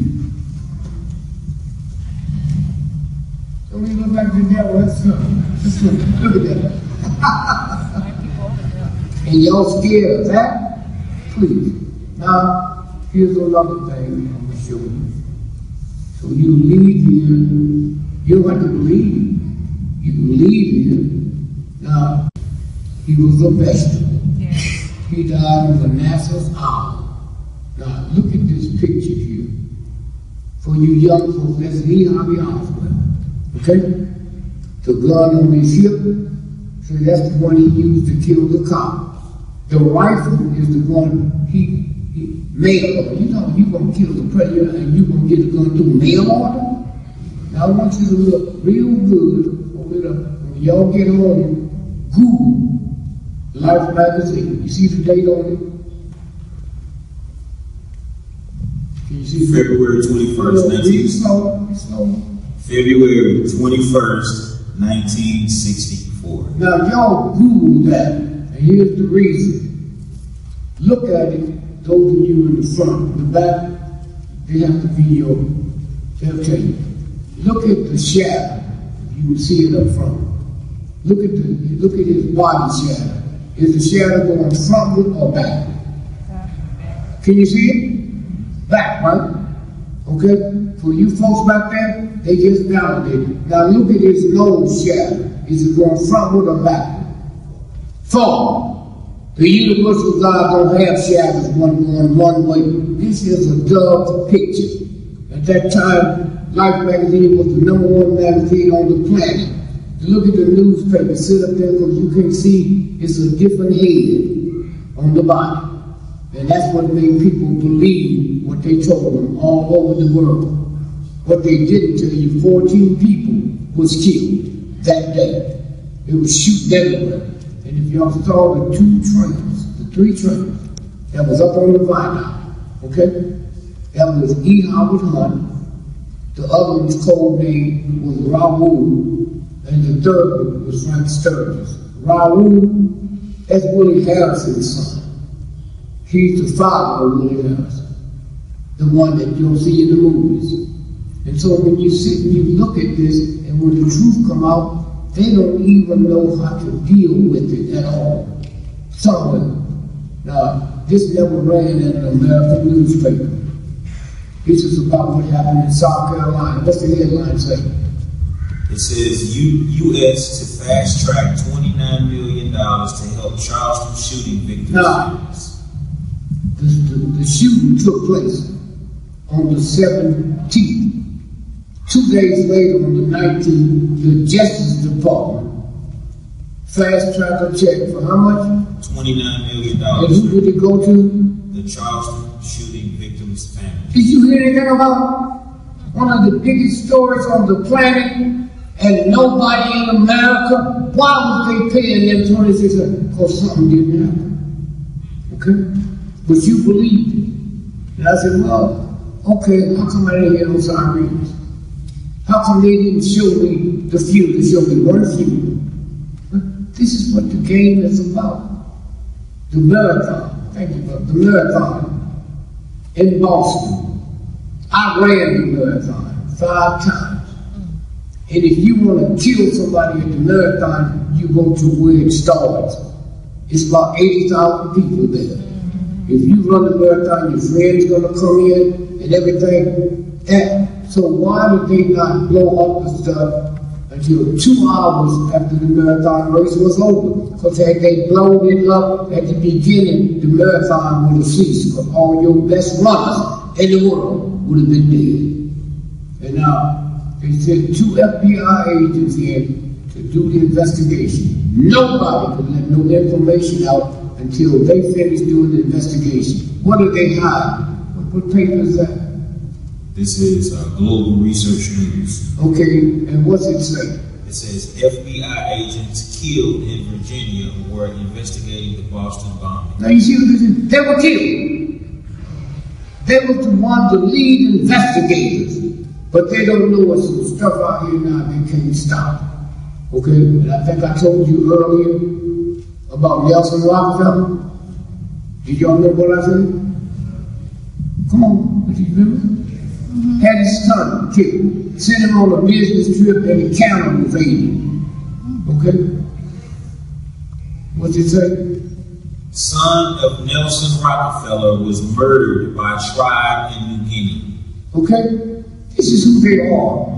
Don't even look like the devil. Let's look at that. And y'all scared of that? Please. Now, here's another thing I'm going to show you. So you leave here. You don't have to believe. You can leave here. Now, he was a vegetable. He died of a NASA's arm. Now, look at this picture here. For you young folks, that's Lee Harvey Oswald. Okay? The gun on his hip, so that's the one he used to kill the cop. The rifle is the one he mail order. You know, you're going to kill the president and you're going to get a gun through mail order? Now, I want you to look real good when y'all get home, Google Life magazine. You see the date on it? Can you see February 21st, 1964. February 21st, 1964. Now, y'all Google that, and here's the reason. Look at it, those of you in the front. The back, they have to be they'll tell you. Look at the shadow. You will see it up front. Look at his body shadow. Is the shadow going frontward or backward? Can you see it? Back, right? Okay? For you folks back there, they just validated. Now look at his nose shadow. Is it going frontward or backward? Forward. The universal God don't have shadows going one way. This is a dove picture. At that time, Life magazine was the #1 magazine on the planet. Look at the newspaper, sit up there because you can see it's a different head on the body. And that's what made people believe what they told them all over the world. What they didn't tell you, 14 people was killed that day. It was shooting everywhere. And if y'all saw the three trains that was up on the viaduct, okay? That was E. Howard Hunt. The other one's code name was Raoul. And the third one was Frank Sturgis. Raoul, that's Willie Harrison's son. He's the father of Willie Harrison, the one that you'll see in the movies. And so when you sit and you look at this, and when the truth come out, they don't even know how to deal with it at all. Some of them. Now, this never ran in an American newspaper. This is about what happened in South Carolina. What's the headline say? It says U.S. to fast track $29 million to help Charleston shooting victims. Now, the shooting took place on the 17th. 2 days later, on the 19th, the Justice Department fast-tracked a check for how much? $29 million. And who did it go to? The Charleston shooting victims' families. Did you hear anything about one of the biggest stories on the planet? And nobody in America, why was they paying them $26? Because something didn't happen. Okay? But you believed it. And I said, well, okay, how come I didn't hear no sirens? How come they didn't show me the few? They showed me one few. This is what the game is about. The marathon. Thank you, brother. The marathon in Boston. I ran the marathon 5 times. And if you want to kill somebody at the marathon, you go to where it starts. It's about 80,000 people there. If you run the marathon, your friend's going to come in and everything. So why did they not blow up the stuff until 2 hours after the marathon race was over? Because had they blown it up at the beginning, the marathon would have ceased. Because all your best runners in the world would have been dead. And now, they sent 2 FBI agents in to do the investigation. Nobody could let no information out until they finished doing the investigation. What did they hide? What paper is that? This is Global Research News. Okay, and what's it say? It says FBI agents killed in Virginia were investigating the Boston bombing. Now you see what this is? They were killed. They were the ones, the lead investigators. But they don't know what's some stuff out here now they can't stop. Okay? And I think I told you earlier about Nelson Rockefeller. Did y'all know what I said? Come on, do you remember? Had his son killed. Sent him on a business trip and the camera was aiding. Okay? What's it say? Son of Nelson Rockefeller was murdered by a tribe in New Guinea. Okay? This is who they are.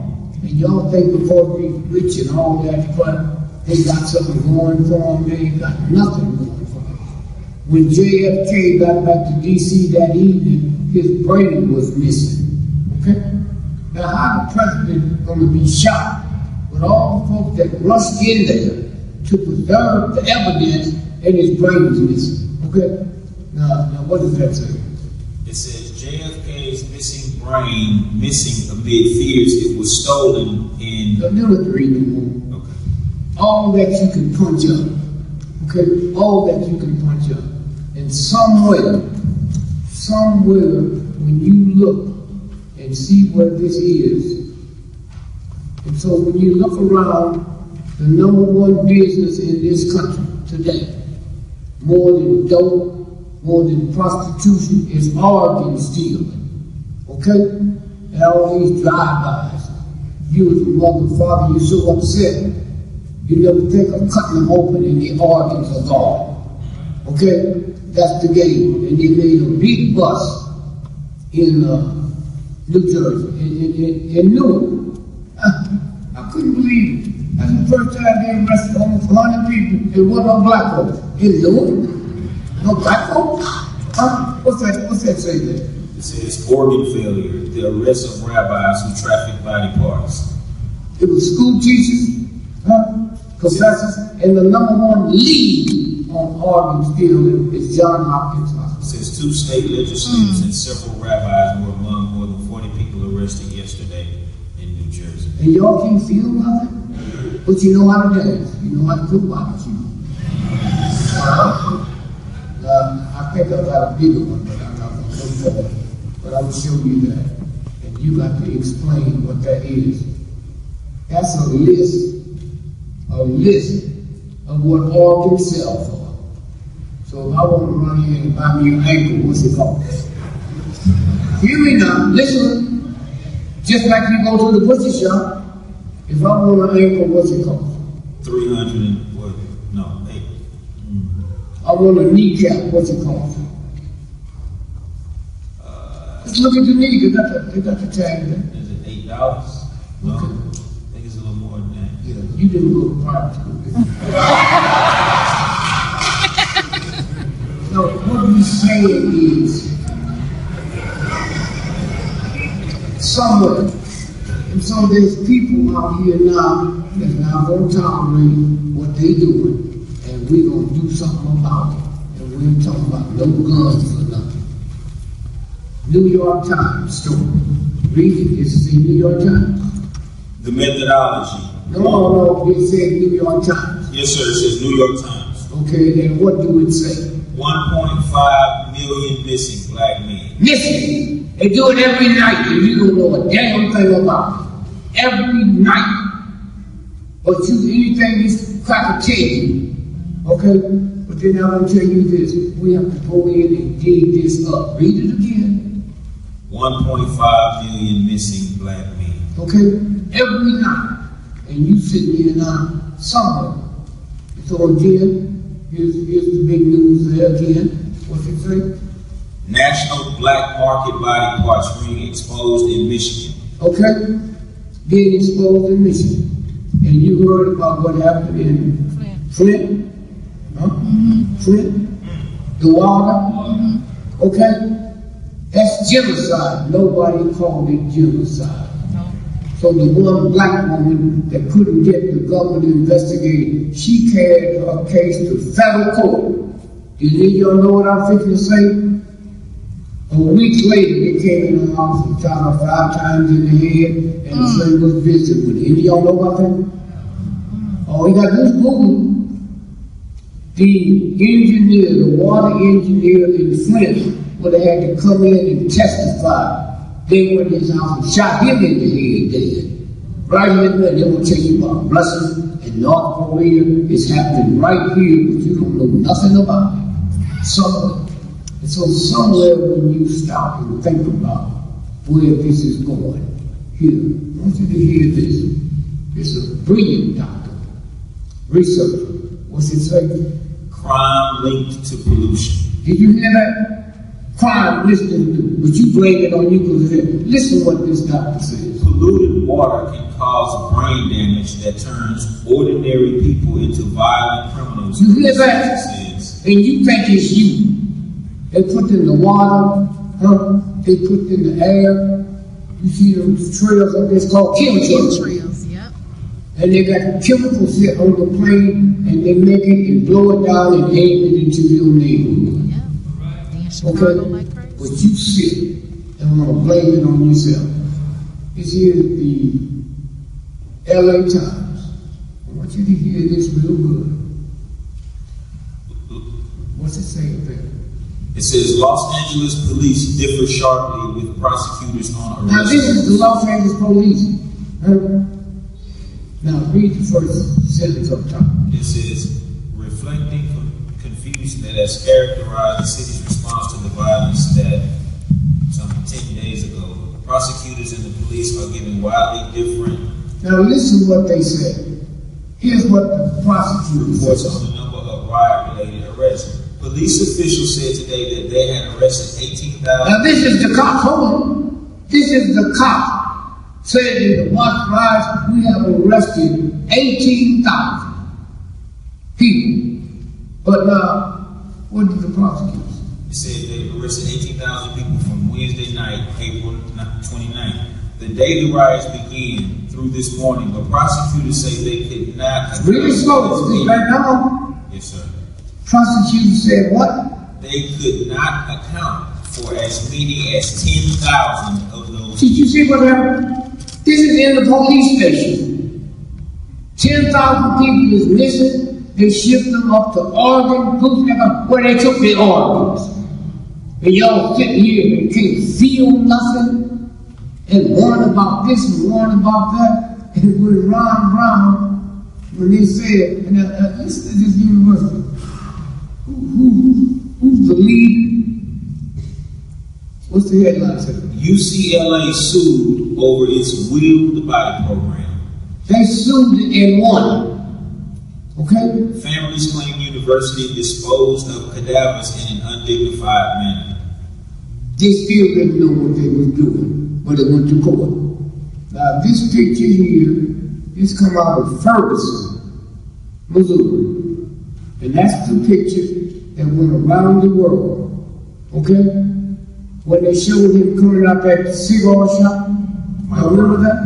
And y'all think before they rich and all that, but they got something going for them. They ain't got nothing going for them. When JFK got back to D.C. that evening, his brain was missing. Okay? Now how the president gonna be shot with all the folks that rushed in there to preserve the evidence and his brain is missing? Okay? Now what does that say? It says JFK's missing brain missing amid fears it was stolen in the military anymore. Okay. All that you can punch up. Okay? All that you can punch up. And somewhere, when you look and see what this is, and so when you look around, the #1 business in this country today, more than dope, more than prostitution, is organ stealing. Okay? And all these drive-bys. You as a mother, father, you're so upset, you never think of cutting them open and the organs are gone. Okay? That's the game. And they made a big bust in New Jersey, in Newark. I couldn't believe it. That's the first time they arrested almost 100 people. It wasn't no black folks. In Newark? No black folks? What's that say there? It says organ failure, the arrest of rabbis who traffic body parts. It was school teachers, professors, and the #1 lead on organ stealing is John Hopkins Hospital. It says 2 state legislators and several rabbis were among more than 40 people arrested yesterday And y'all can't feel nothing? But you know how to dance. You know how to cook barbecue. I think I got a bigger one, but I'm not going to look for it. But I'm going to show you that. And you got to explain what that is. That's a list of what organs sell for. So if I want to run in and buy me an ankle, what's it called? Hear me now, listen. Just like you go to the butcher shop, if I want an ankle, what's it called? 300 and what? No, 8. I want a kneecap, what's it called? Just look at the knee, they got the tag there. Is it $8? No, okay. I think it's a little more than that. Yeah, you didn't go to private school, did you? No, what we're saying is, somewhere, and so there's people out here now that's not going to tolerate what they doing, and we're going to do something about it. And we ain't talking about no guns or nothing. New York Times story. Read it. It's the New York Times. The methodology. No, it said New York Times. Yes, sir. It says New York Times. Okay, then what do it say? 1.5 million missing black men. Missing. They do it every night, and you don't know a damn thing about it. Every night. But anything this cracker tell you, okay? But then I'm going to tell you this. We have to go in and dig this up. Read it again. 1.5 million missing black men. Okay? Every night. And you sitting here now, somewhere. So again, here's the big news there again. What's it say? National black market body parts ring exposed in Michigan. Okay? Being exposed in Michigan. And you heard about what happened in Flint? Huh? Flint? The water? Okay? That's genocide. Nobody called it genocide. So the one black woman that couldn't get the government to investigate, she carried her case to federal court. Did any of y'all know what I'm fixing to say? A week later, they came in the house and shot her 5 times in the head, and the friend was visiting with her. Any of y'all know about that? Oh, you got this Google. The engineer, the water engineer in Flint, would have had to come in and testify. They went in his house and shot him in the head dead. Right here, they will tell you about Russia and North Korea. It's happening right here, but you don't know nothing about it. Somewhere. And so somewhere when you stop and think about where this is going, here, I want you to hear this. It's a brilliant doctor, researcher. What's it say? Crime linked to pollution. Did you hear that? Crime listening to, but you blame it on you because of it. Listen what this doctor says. Polluted water can cause brain damage that turns ordinary people into violent criminals. You hear that? And you think it's you. They put in the water, they put in the air. You see those trails up there, it's called chemtrails. Trails, yep. And they got chemicals here on the plane, and they make it and blow it down and aim it into your neighborhood. Yeah. Okay? Like crazy. But you sit and want to blame it on yourself. This here is the LA Times. I want you to hear this real good. What's it saying there? It says Los Angeles police differ sharply with prosecutors on arrest. Now this is the Los Angeles police. Now read the first sentence up top. It says, reflecting confusion that has characterized the city's response to the violence that some 10 days ago, prosecutors and the police are giving wildly different. Now listen what they said. Here's what the prosecutors reports said. on the number of riot-related arrests. Police officials said today that they had arrested 18,000. Now this is the cop, hold on. This is the cop said in the Watch riots, we have arrested 18,000 people. But now, what did the prosecutors say? It said they arrested 18,000 people from Wednesday night, April 29th. The day the riots began through this morning, but prosecutors say they could not. Really slow, speak right now. Yes, sir. Prosecutors said what? They could not account for as many as 10,000 of those. Did you see what happened? This is in the police station. 10,000 people is missing. They shipped them up to Oregon, where they took their organs. And y'all sitting here and can't feel nothing, and warn about this and warn about that. And it was Ron Brown when they said, and listen to this university, who's the lead? What's the headline say? UCLA sued over its wheeled body program. They sued it and won. Okay? Families claim university disposed of cadavers in an undignified manner. They still didn't know what they were doing, but it went to court. Now this picture here, this come out of Ferguson, Missouri. And that's the picture that went around the world. Okay? When they showed him coming up at the cigar shop, remember that?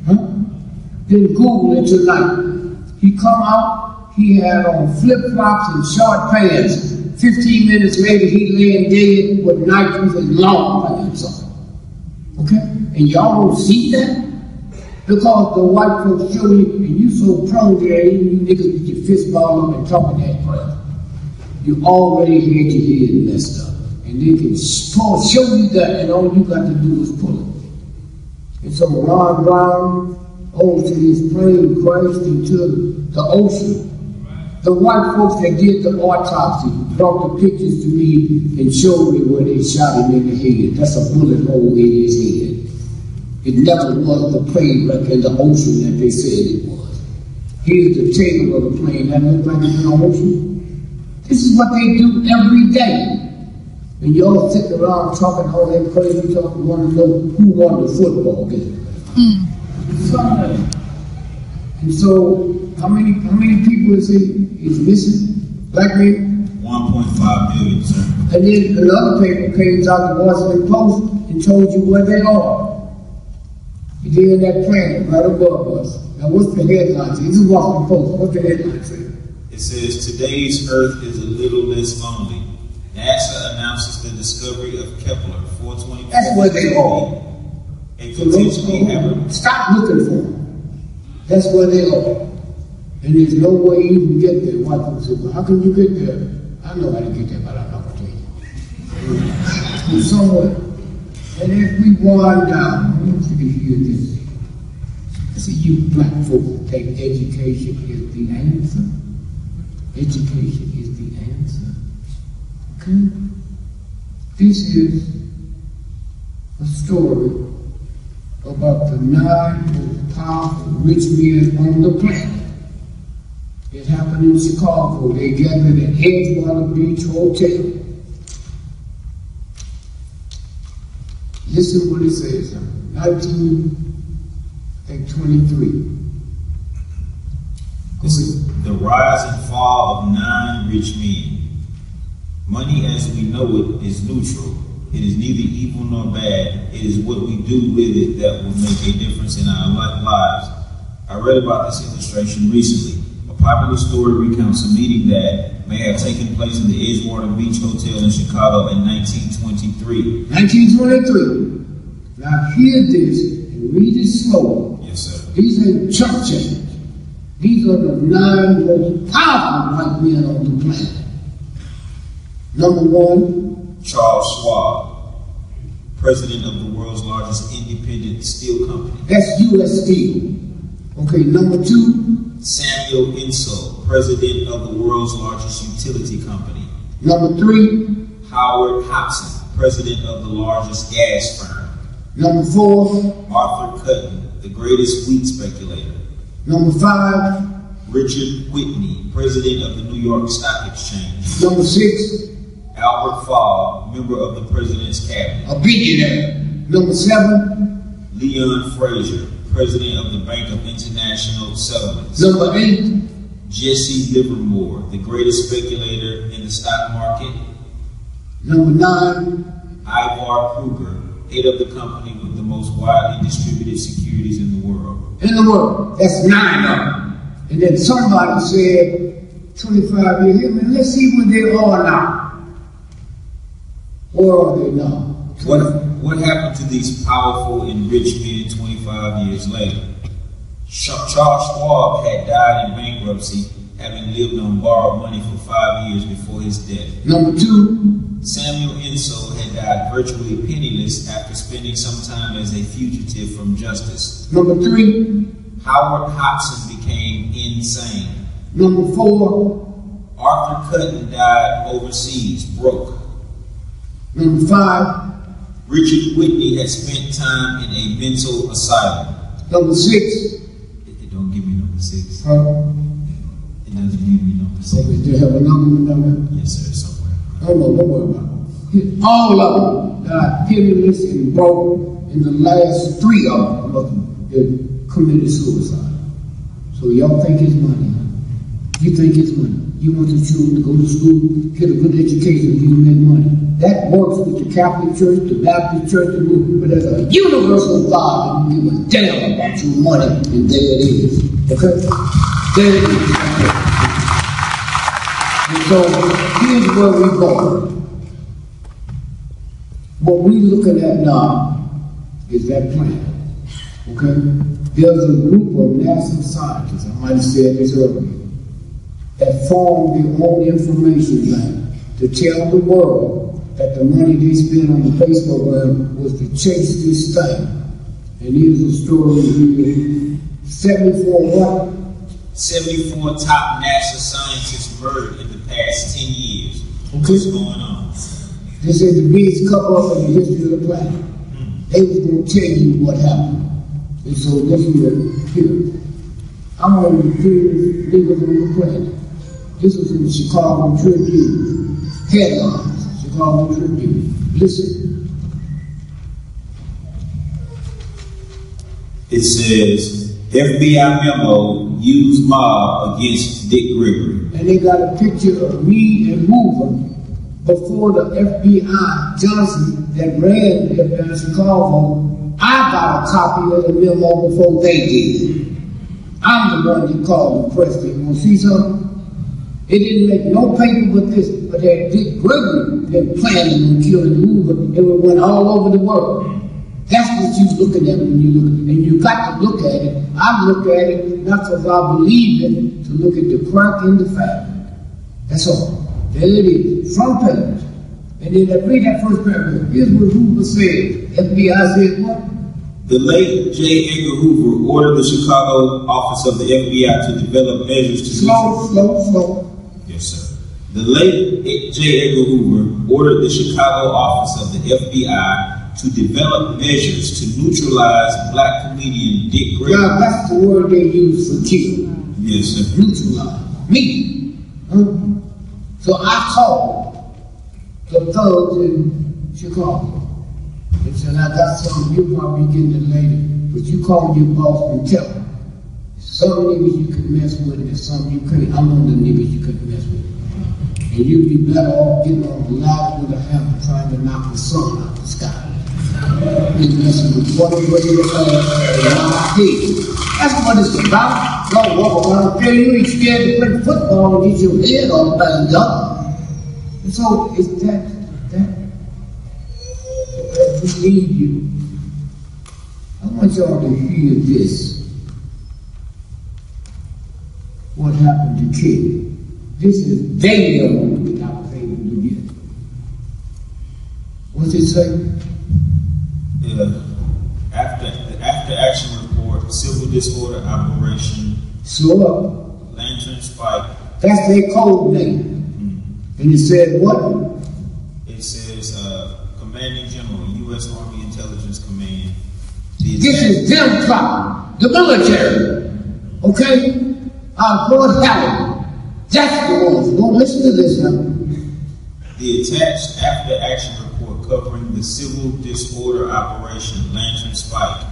Huh? Then Google it tonight. He come out, he had on flip-flops and short pants. 15 minutes later, he laying dead with Nikes and long pants on. Okay? And y'all don't see that? Because the white folks show you, and you so prone to that, even you niggas with your fist ball up and talking that crap. You already had your head messed up. And they can show you that, and all you got to do is pull it. And so Ron Brown owes to his plane crashed into the ocean. The white folks that did the autopsy brought the pictures to me and showed me where they shot him in the head. That's a bullet hole in his head. It never was the plane wreck in the ocean that they said it was. Here's the tail of the plane that looked like it's in the ocean. This is what they do every day. And y'all sitting around talking all that crazy talk, you want to know who won the football game. And so, how many people is missing? Black men? 1.5 million, sir. And then another paper came out, the Washington Post, and told you where they are. They're in that planet right above us. Now what's the headline say? This is Washington Post. What's the headline say? It says, today's Earth is a little less lonely. NASA announces the discovery of Kepler 424. That's where they are. A potentially habitable. Stop looking for them. That's where they are. And there's no way you can get there. White people say, well, how can you get there? I know how to get there, but I'm not going to tell you. Somewhere. And if we wind down, I want you to hear this. See, you black folks think education is the answer. Education is the answer. Okay? This is a story about the 9 most powerful rich men on the planet. It happened in Chicago. They gathered at Edgewater Beach Hotel. Listen what it says. 1923. This is the rise and fall of 9 rich men. Money as we know it is neutral. It is neither evil nor bad. It is what we do with it that will make a difference in our lives. I read about this illustration recently. A popular story recounts a meeting that may have taken place in the Edgewater Beach Hotel in Chicago in 1923. 1923. Now hear this and read it slow. Yes, sir. These ain't chump change. These are the 9 most powerful white men on the planet. Number 1, Charles Schwab, president of the world's largest independent steel company. That's U.S. Steel. Okay, number 2, Samuel Insull, president of the world's largest utility company. number 3, Howard Hobson, president of the largest gas firm. number 4, Arthur Cutton, the greatest wheat speculator. number 5, Richard Whitney, president of the New York Stock Exchange. number 6, Albert Fall, member of the president's cabinet. a billionaire. Number 7, Leon Fraser, president of the Bank of International Settlements. number 8, Jesse Livermore, the greatest speculator in the stock market. number 9, Ivar Kruger, head of the company with the most widely distributed securities in the world. in the world. That's 9 of them. And then somebody said, 25 years, hey man, let's see where they are now. Where are they now? What what happened to these powerful and rich men 25 years later? Charles Schwab had died in bankruptcy, having lived on borrowed money for 5 years before his death. Number two, Samuel Insull had died virtually penniless after spending some time as a fugitive from justice. number three, Howard Hodgson became insane. number four, Arthur Cutton died overseas, broke. number five, Richard Whitney had spent time in a mental asylum. number six. It don't give me number 6. It Huh? doesn't give me number 6. Okay, do you have a number? Yes, sir, somewhere. Don't worry about it. All of them died penniless and broke, and the last three of them committed suicide. So y'all think it's money, huh? You think it's money. You want your children to go to school, get a good education, you make money. That works with the Catholic Church, the Baptist Church, but there's a universal God that give a damn about your money, and there it is. Okay? There it is. And so here's where we're going. What we're looking at now is that plan. Okay? There's a group of NASA scientists, I might have said this earlier, that formed their own information lab to tell the world that the money they spent on the space program was to chase this thing. And here's a story here. 74 what? 74 top NASA scientists murdered in the past 10 years. Okay. What's going on? This is the biggest cover-up in the history of the planet. They was going to tell you what happened. And so this here. I'm one of the clearest leaders on the planet. This was in the Chicago Tribune. Headlines, Chicago Tribune. Listen. It says, FBI memo used mob against Dick Gregory. And they got a picture of me and Hoover before the FBI, Johnson, that ran the FBI in Chicago. I got a copy of the memo before they did. I'm the one that called the press. You want to see something? It didn't make no paper but this, but that Dick Gregory been planning on killing Hoover. It went all over the world. That's what you're looking at when you look, and you got to look at it. I look at it not because I believe it, to look at the crack in the fabric. That's all. There it is, front page. And then read that first paragraph. Here's what Hoover said. FBI said what? The late J. Edgar Hoover ordered the Chicago office of the FBI to develop measures to... Slow. Yes, sir. The late J. Edgar Hoover ordered the Chicago office of the FBI to develop measures to neutralize black comedian Dick Gregory. Now, that's the word they use for kill. Yes, sir. Neutralize. Me. So I called the thugs in Chicago. They said, I got something, you'll probably getting it later, but you call your boss and tell him. Some niggas you can mess with and some you can't. I'm one of the niggas you couldn't mess with. And you'd be better off getting on the ladder with a hammer trying to knock the sun out the sky. You're messing with one way to my head. That's what it's about. Don't walk around there, you ain't scared to play football and get your head all banged up. And so it's that we need you. I want y'all to hear this. What happened to Kid? This is their own that I was able to get. What's it say? After action report, civil disorder operation. Slow up. Lantern Spike. That's their code name. And it said what? It says Commanding General, U.S. Army Intelligence Command. This is them plotting, the military. Okay? Lord Howard. That's the ones. Don't listen to this now. The attached after action report covering the civil disorder operation Lantern Spike,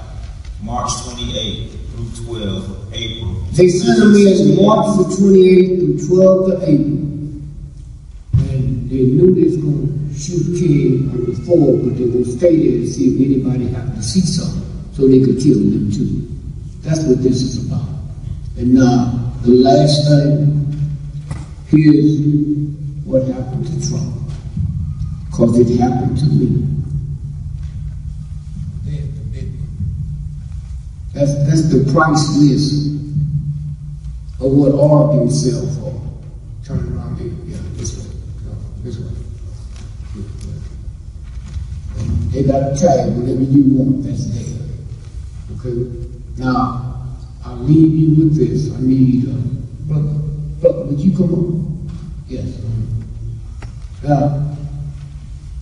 March 28 through 12 April. They sent me in March the 28th through 12th of April. And they knew they was going to shoot King on the 4th, but they were going to stay there to see if anybody happened to see something so they could kill them too. That's what this is about. And now, the last thing, here's what happened to Trump. Because it happened to me. That's the price list of what oil can sell for. Turn around here. Yeah, this way. No, this way. They got a tag, whatever you want, that's there. Okay? Now, I'll leave you with this. I need, brother, would you come on? Yes. Now,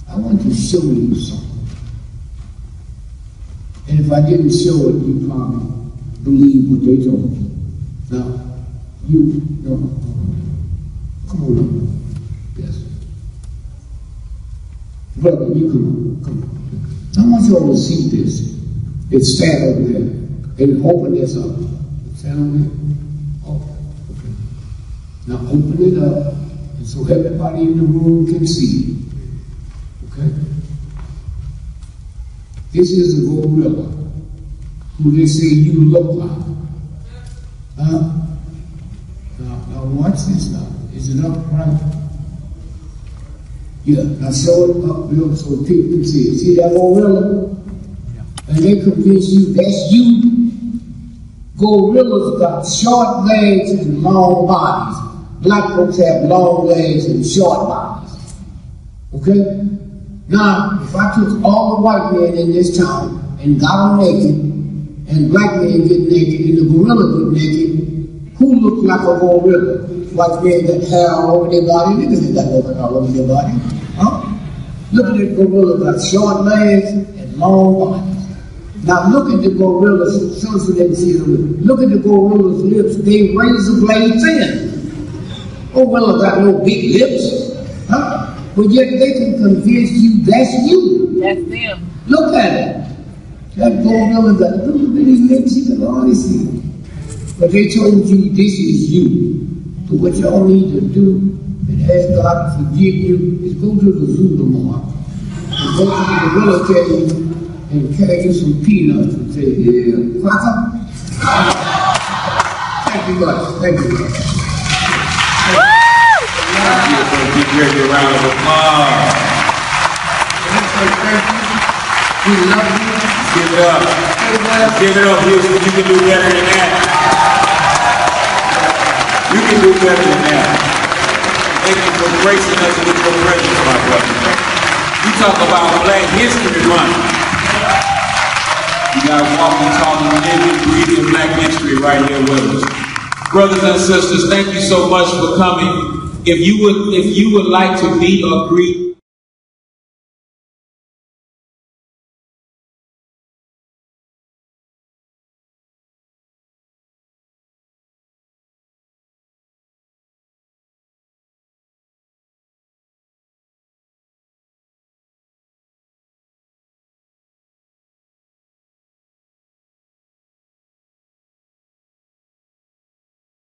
I want to show you something. And if I didn't show it, you probably believe what they told you. Now, come on up. Yes. Brother, you come on. I want you all to see this. It's stand over there. And open this up. Stand over there. Oh, okay. Now open it up, and so everybody in the room can see it. Okay? This is a gorilla who they say you look like. Huh? Now watch this now. Is it up right? Yeah, now show it up real so people can see it. See that gorilla? And they convince you that's you. Gorillas got short legs and long bodies. Black folks have long legs and short bodies. Okay? Now, if I took all the white men in this town and got them naked, and black men get naked, and the gorilla get naked, who looks like a gorilla? White men got hair all over their body. Niggas ain't got no hair all over their body. Huh? Look at that gorilla got short legs and long bodies. Now look at the gorilla's, so they can see them. Look at the gorilla's lips. They razor blade thin. Gorilla got no big lips. Huh? But yet they can convince you that's you. That's them. Look at it. That gorilla got little bitty lips, you can hardly see it. But they told you this is you. So what y'all need to do and ask God to forgive you is go to the zoo tomorrow. And go to the gorilla cage and carry you some peanuts and say, yeah, cracker. Thank you much. Thank you much. Give Gregory a round of applause. We love you. Give it up. Give it up, Houston. You can do better than that. You can do better than that. Thank you for gracing us with your presence, my brother. You talk about Black History Month. You got walking, talking, living, breathing Black history right here with us. Brothers and sisters, thank you so much for coming. If you would like to meet or greet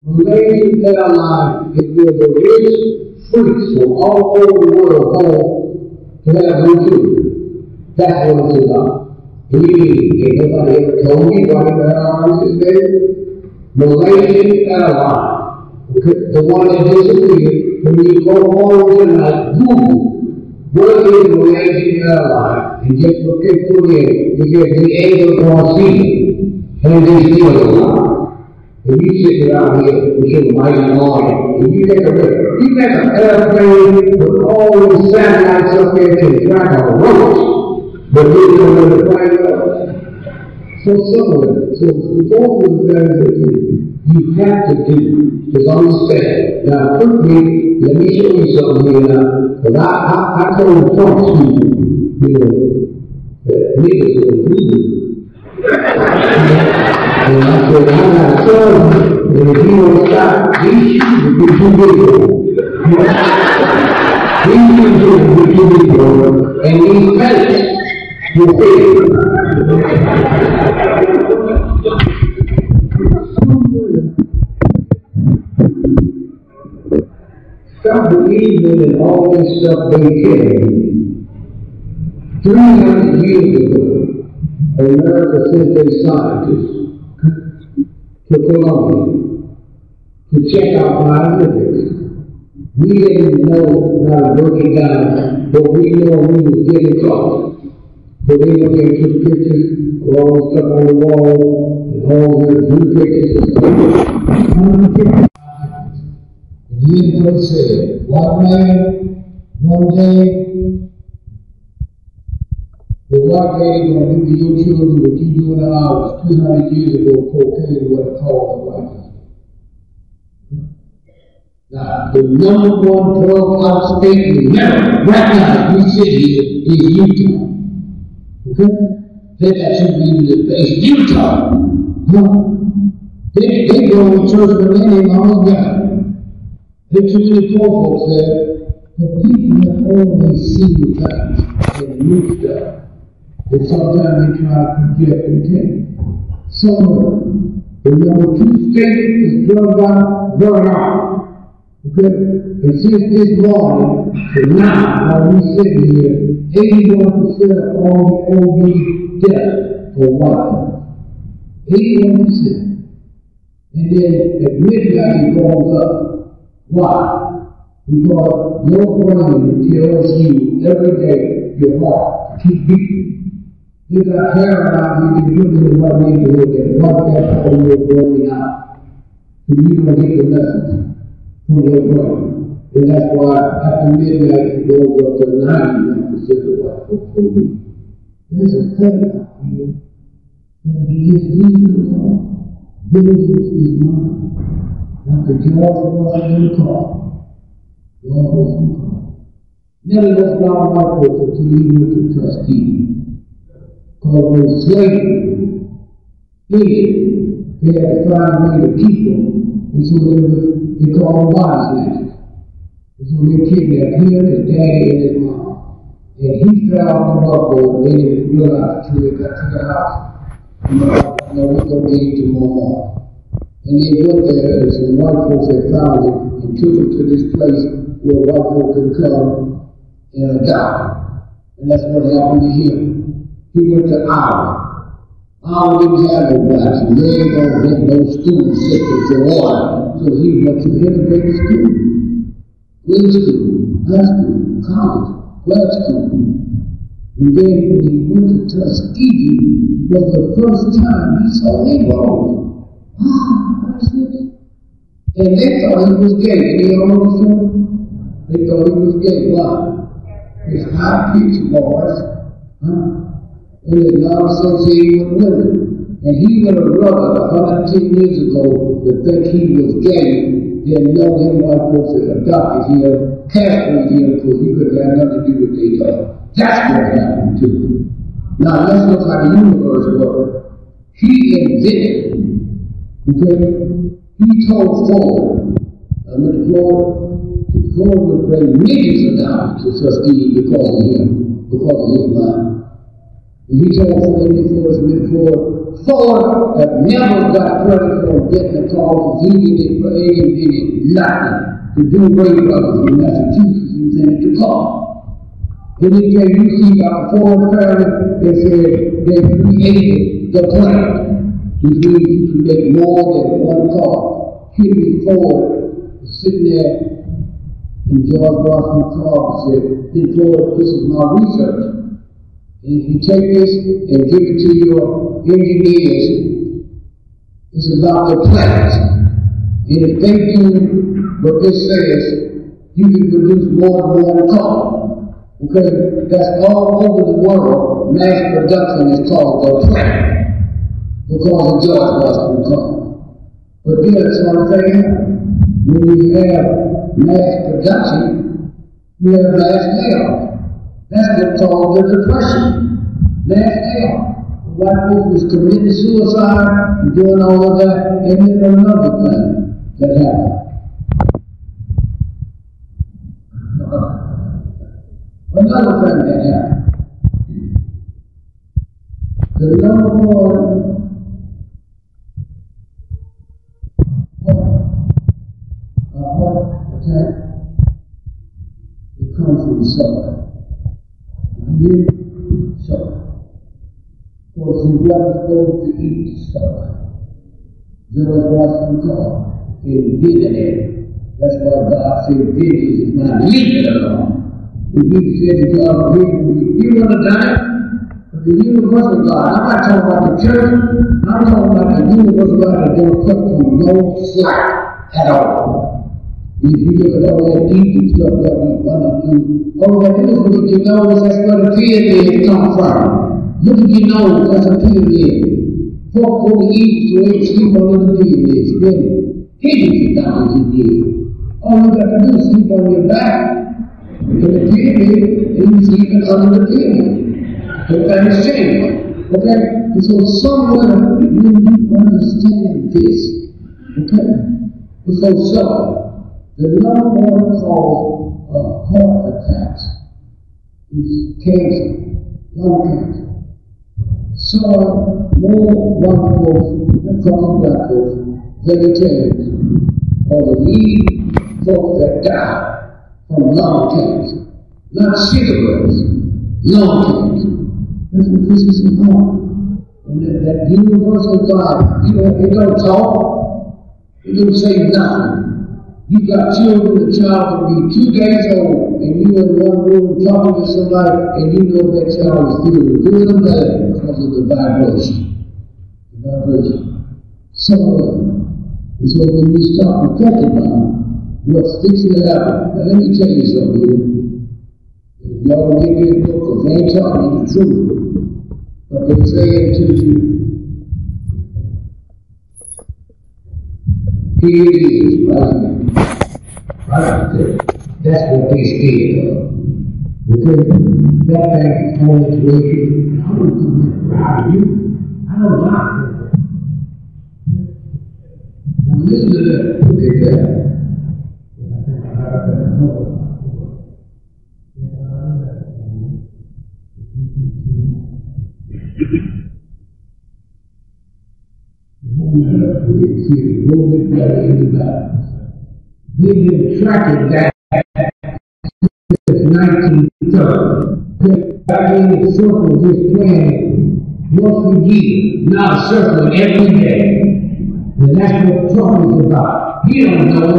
Ladies that are alive, if you're the rich freaks from all over the world home to have no children. That's what it's about. Ain't nobody ever told me why the airlines is there. Malaysian airline. Okay? The one that disappeared. When you go home tonight, Google what is Malaysian airline and just put in because the angel gonna see it. And they still alive. If you sit around here with your mighty mind, if you make an airplane with all these satellites up there to drag a roach, but you don't know the plane up. So some of it. So both of the things that you have to do is understand. Now quickly, let me show you something here now. Because I told Trump people, that niggas will do this. And I said, I'm not telling you, and if you don't stop, these shoes will be too big for you. These shoes will be too big for you, and these pants will fit. Stop believing in all this stuff they tell you. 300 years ago, America sent their scientists to Colombia to check out hieroglyphics. We didn't know how to break it down, but we know we were getting close. So they look into the pictures of all the stuff on the wall and all the new pictures and stuff. And here's what it said. White man, one day, the white lady gonna do to your children what you do in ours 200 years ago, cocaine was called the white lady. Now, the number one drug out state in America, right now, as we sit here, is Utah. Okay? Then that should be it's Utah. Huh? They go to church when they ain't always got it. There's too many poor folks there, but people have always seen things and new stuff. And sometimes they try to project and take. Somewhere, the number two state is drugged out, burned out. Okay? And since this morning to now, while we sitting here, 81% of all the OD deaths are white. 81%. And then at midnight it goes up. Why? Because your brain tells you every day your heart to keep beating. You got heroin out here, you can look in the right neighborhood and run that part of your brain out. So you don't get the message from your brain. And that's why after midnight it goes up to 91% of white folks per week. There's a thing out here that he is leaving alone. Vengeance is mine. Like the George Washington car. George Washington car. Never was around white folks until he went to Tuskegee. Because when slavery ended, they had to find a way to keep them. And so they called them body snatchers. And so they kidnapped him, his daddy, and his mom. And he fell on the buckboard, and they didn't realize until they got to the house. No, we're going to get into more. And they went there, and some white folks had found it, and took him to this place where white folks could come and adopt. And that's what happened to him. He went to Iowa. Iowa didn't have no blacks, and they ain't going to get no school system for water. So he went to integrated school. Grade school, high school, college, grad school. And then when he went to Tuskegee, was the first time he saw Negroes. And they thought he was gay. They all know the story? They thought he was gay. Why? His high-pitched voice, and his non-associated with women. And he would have loved 110 years ago to think he was gay, then know him white folks had adopted him, castrated him, because he could have nothing to do with their dog. That's what happened to him. Now let's look how the universe works. He invented, okay? He told Ford, Mr. Ford would bring millions of dollars to Tuskegee because of him, because of his mind. And he told Ford, Mr. Ford had never got credit for getting a call because he didn't nothing to do Ray Brothers in Massachusetts and send it to call. And then you see about the Ford family, they said they created the plant, which means you can make more than one car. Henry Ford was sitting there in George Washington's car and said, Ford, this is my research. And if you take this and give it to your engineers, it's about the plant. And if they do what this says, you can produce more than one car. Okay, that's all over the world. Mass production is called the plant because of George Washington car. But then something when you have mass production, you have mass layoff. That's what's called the Depression. Mass layoff. White folks was committing suicide and doing all of that, and then another thing that happened. Another thing that happened. The number one heart attack, it comes from suffering. You suffer. Because you weren't supposed to eat supper. George Washington called it billionaire. That's why God said, vengeance is mine. Leave it alone. If you said to God, you want to die? The universal God. I'm not talking about the church. I'm talking about the universal God that don't cut you no slack at all. If you look at all that deep stuff that we running through, all that is look at your nose, that's where the pyramid come from. Look at your nose, that's a pyramid. Folk go to Egypt so they sleep on the pyramid, spend $50 a year. All you got to do is sleep on your back in the pyramid, and you sleeping under the pyramid. That is shame. Okay? And so somewhere when you understand this, okay? And so the number one cause of heart attacks is cancer, lung cancer. So more white folks and some black folks, vegetarians, are the lead folks that die from lung cancer. Not cigarettes, lung cancer. That's what this is about. And that universal God, it don't talk, it don't say nothing. You got children, the child can be 2 days old, and you in one room talking to somebody, and you know that child is still good or bad because of the vibration. The vibration. Somewhere. And so when we start reflecting on what's fixing to happen, now let me tell you something here. If y'all don't get me a book, because they ain't telling you the truth. But they say it to you. Here it is, right here. Right there. That's what they scared of. Okay? That thing is on its way here. I don't come here proud of you. I don't like it. Now listen to that. Look at that. They've been tracking that since 1930. Back in the circle this planet once a year, now circling every day. And that's what Trump is about. He don't know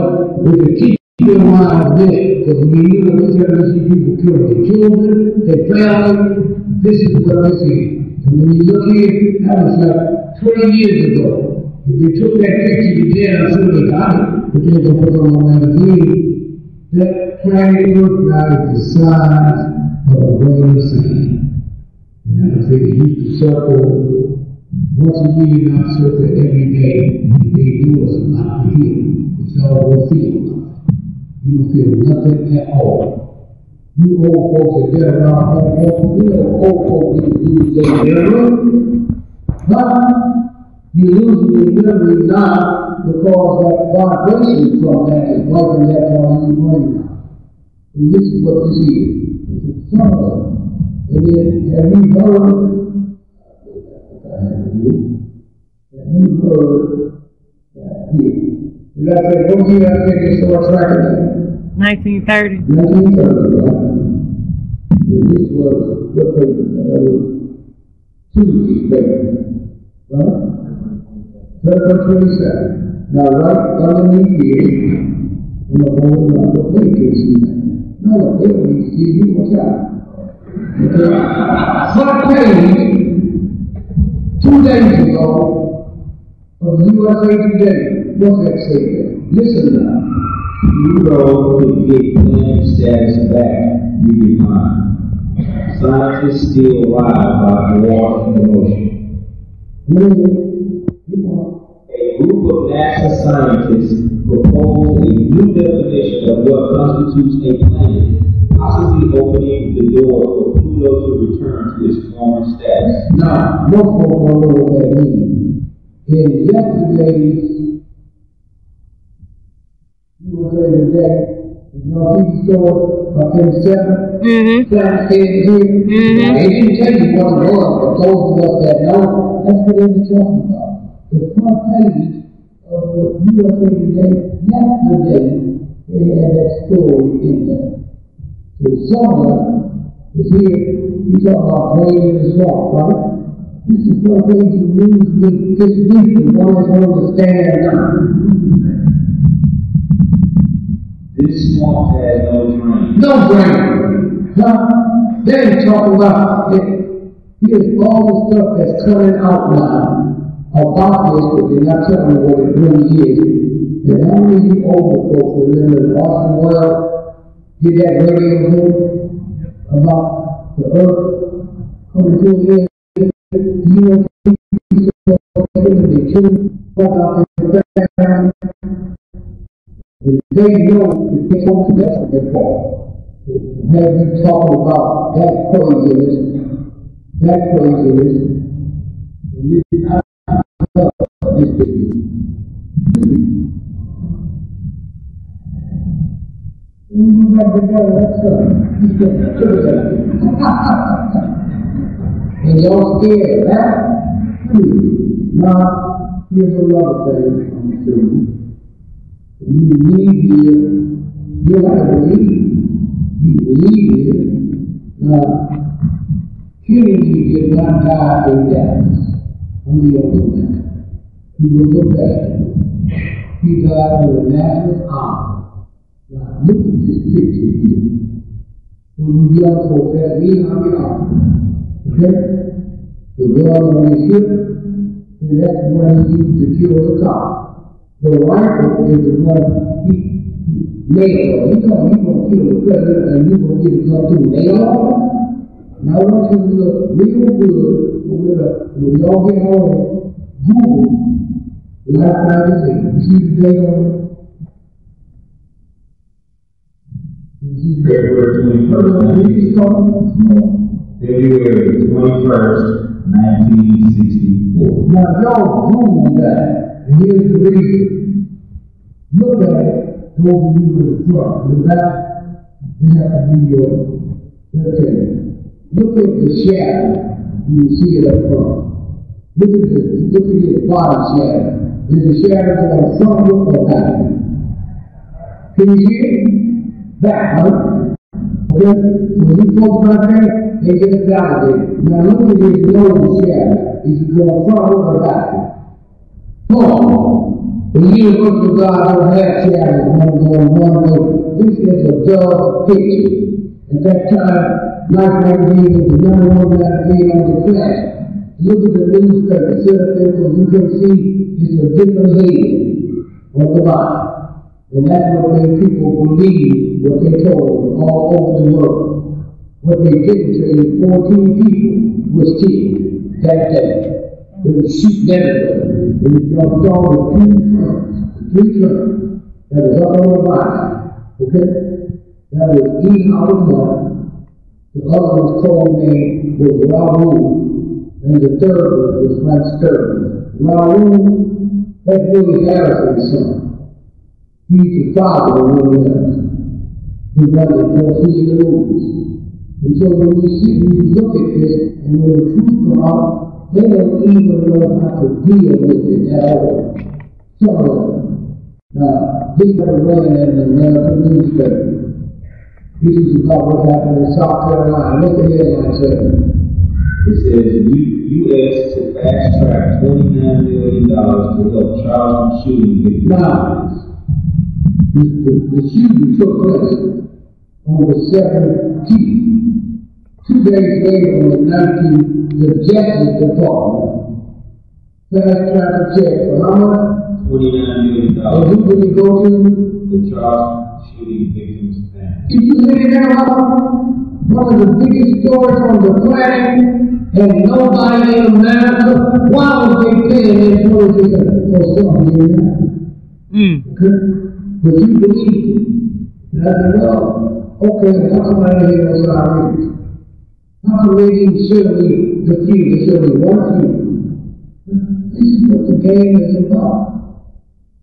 it. If you keep your mind on this, because when you know this, you see people kill their children, their family. This is what this is. And when you look here, that was like 20 years ago. If they took that picture again, I'm sure they got it, but they don't put it on my magazine. That planet Earth now is the size of a grain of sand. And I say they used to circle once a year, not circle every day. If they do us a lot to heal, it's all we'll feel. You don't feel nothing at all. You old folks that get around old folks use their memory. But you lose your memory now because that vibration from that is wiping that out of your brain now. And this is what this is. It's some of it. And then have you heard that here? Did I say, what year I think they started tracking that? 1930. 1930, right? And this was, what paper? That was Tuesday's paper, right? February 27th. Now, right underneath here, on the board, what they can see that. No, they don't need to see you, what's that? Okay? Front page, 2 days ago, of USA Today. What's that say there? Listen now. Euro could get planet status back redefined. Scientists still lie about war in the ocean. Really? A group of NASA scientists proposed a new definition of what constitutes a planet, possibly opening the door for Pluto to return to its former status. Now, most folks don't know what that means. In yesterday's USA Today, you know, TV store about 37, planet stated here. They didn't tell you what it was, but those of us that know, that's what they were talking about. The front page of the USA Today, yesterday, they had that story in there. So someone is here, you talk about brain in the swamp, right? This is front page of news this week, the one that's going to stand up. This swamp has no drain. No brain. Huh? They ain't talking about it. Here's all the stuff that's coming out now about this, but they're not telling you what it really is. And how many of you older folks remember the Austin World did that radio thing about the earth coming to an end? Do you know they killed out there? If they know if they come to that before, have you talking about that craziness, and this is not this baby. You got to go, let's go. And y'all scared, right? Now, here's another thing I'm showing you. When you leave here, you have to believe. You believe it. Now, Kennedy did not die in Dallas. How many of you know that? He was a veteran. He died with a national honor. Now, look at this picture here. When you young folks ask me how we are. Okay? The gun on his hip, and that's the one he used to kill the cop. The rifle is the one he nailed. You going to kill the president and you're going to get a gun to nail him? Now I want you to look real good when y'all get home, Google Life Magazine. You see the date on it? February 21st, February 21st, 1964. Now y'all Google that, and here's the reason. Look at it, those of you in the front. In the back, they have to be your, okay. Look at the shadow, you see it up front. Look at his body shadow. Is the shadow on front look or back? Can you see it? Back, huh? Okay? So these folks right there, they get it validated. Now look at his nose shadow. Is it going front or back? Come on. The universe of God don't have shadows going one way. This is a dog picture. At that time, Life Magazine was the #1 magazine on the planet. Look at the newspaper, sit up there because you can see it's a different head on the body. And that's what made people believe what they told them all over the world. What they didn't tell you, 14 people was killed that day. They were shooting everywhere. And if y'all saw the 3 trunks that was up on the body, okay? That was eating out of mud. The other one's code name was Raoul, and the third one was Frank Sterling. Raoul, that's Willie Harrison's son. He's the father of Willie Harrison. He runs it, you'll see in the movies. And so when you look at this, and when the truth comes out, they don't even know how to deal with it at all. Some of them. This is running in the American newspaper. This is about what happened in South Carolina. Look at the headline saying. It says U.S. to fast track $29 million to help Charleston shooting victims. Now, the shooting took place on the 17th. 2 days later, on the 19th, the Justice Department fast track a check for how much? $29 million. And who did it go to? The Charleston shooting victims' family. Did you hear that about one of the biggest stories on the planet, and nobody in America? Why was they paying their soldiers for something? Okay? But you believe it. And I said, well, okay, how come I didn't hear no sirens? How come they didn't show me the few? They showed me one few. This is what the game is about.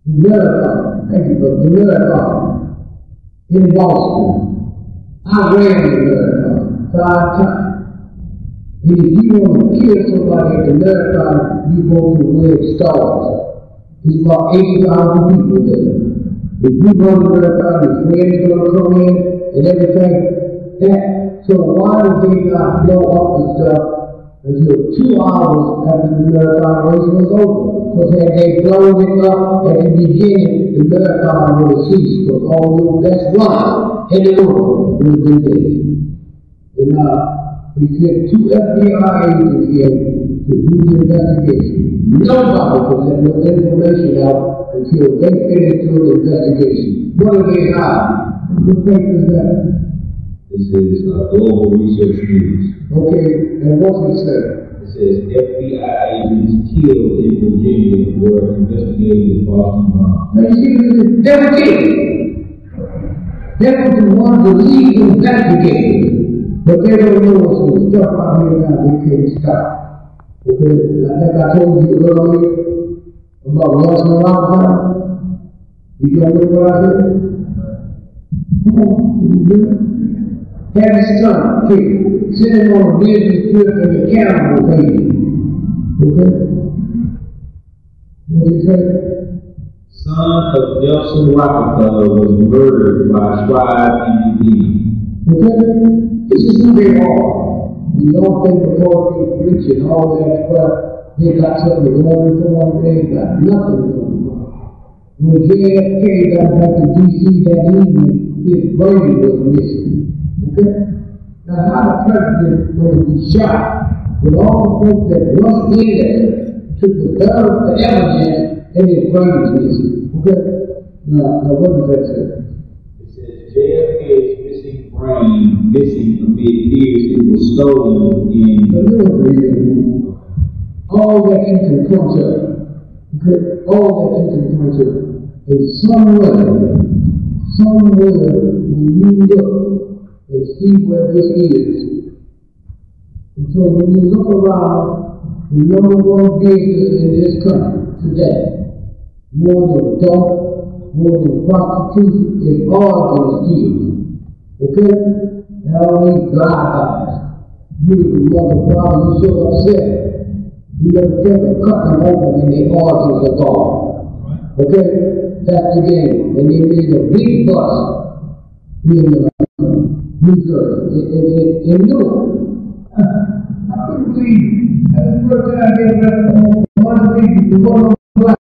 The marathon. Thank you, but the marathon in Boston. I ran the marathon 5 times. And if you want to kill somebody at the marathon, you go to where it starts. It's about 80,000 people there. If you run the marathon, your friends are going to come in and everything. So why did they not blow up the stuff until 2 hours after the marathon race was over? Because had they blown it up at the beginning, the marathon would have ceased, because all your best runners in the world would have been dead. And He sent 2 FBI agents here to do the investigation. Nobody could let no information out until they finished doing the investigation. What do they hide? What paper is that? This is Global Research News. Okay, and what's it say? It says FBI agents killed in Virginia were investigating the Boston bomb. Now you see, they were killed. They were the ones that lead the investigators. But they don't know what's stuff out here now they can't stop. Okay, like I told you earlier about Nelson Rockefeller. You got to know what I said? Come on, you do it? Had his son killed, sitting on a business trip in the cannibal baby. Okay? What did he say? Son of Nelson Rockefeller was murdered by tribe individuals. Okay? This is who they are. You don't think the poor rich and all that crap, they got something going for them, they ain't got nothing going for them. When JFK got back to D.C. that evening, his brain was missing. Okay? Now how the president going to be shot with all the folks that rushed in there to preserve the evidence and his brain is missing? Okay? Now what does that say? It says JFK's missing brain missing amid fears it was stolen in all that you can point out. Okay? All that you can point out is somewhere when you look and see where this is. And so when you look around, the number one business in this country today, more than dope, more than prostitution, is organ stealing. Okay? Now these black guys, you the mother father, you so upset. You never think of cutting open and the organs are gone. Okay? That's the game. And they made a big bus in New Jersey, in Newark. I couldn't believe it. That's the first time I ever met one of the people who was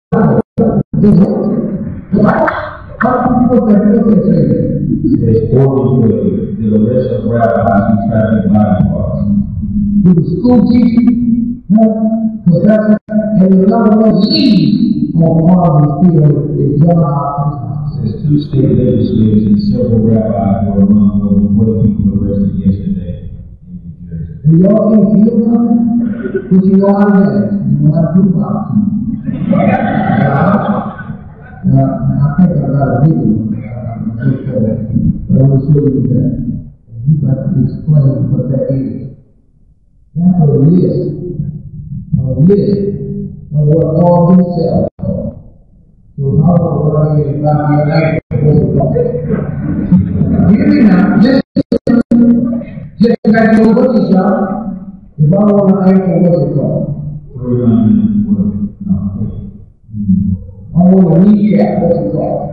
black. How do you put that say? It says organ failure to the rest of rabbis who traffic body parts. He was school teacher, professor, and the number one lead on Harvard field is John Hopkins. It says 2 state legislators and several rabbis were among what people arrested yesterday in New Jersey. And y'all can't feel nothing? But you know how to dance. You know how to do about it. I think I got a big one. But I'm going to show you that. You got to explain what that is. That's a list of what all these cells are. So if I want to go ahead and buy me a light, what's it called? Hear me now. Just like your butcher shop, if I want an iPhone, what's it called? I want a kneecap, what's it called?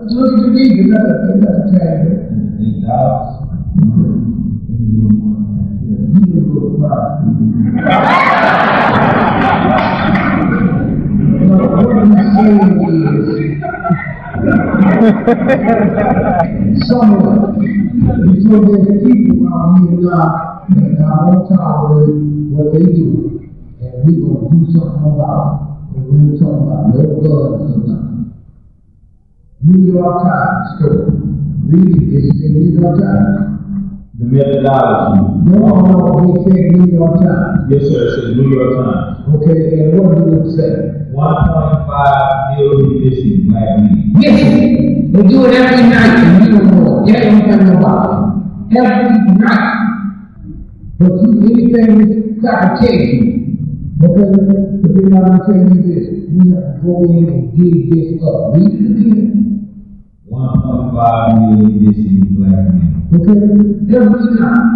Let's look at your knees, you got to tag it. $8. You didn't go to price. What I'm saying is, someone, so there's people out here now that I won't tolerate what they do, and we're going to do something about it. And we're talking about no guns or nothing. New York Times story. Read it, it's in New York Times. The methodology. No, they said New York Times. Yes, sir. It says New York Times. Okay, and what did it say? 1.5 million missing black men. Missing. They do it every night and you don't know it. They don't know about it. Every night. But you, anything with clarification. Okay, but then I'm telling you this. We have to go in and dig this up. Read it again. 1.5 million missing black men. Okay, every night.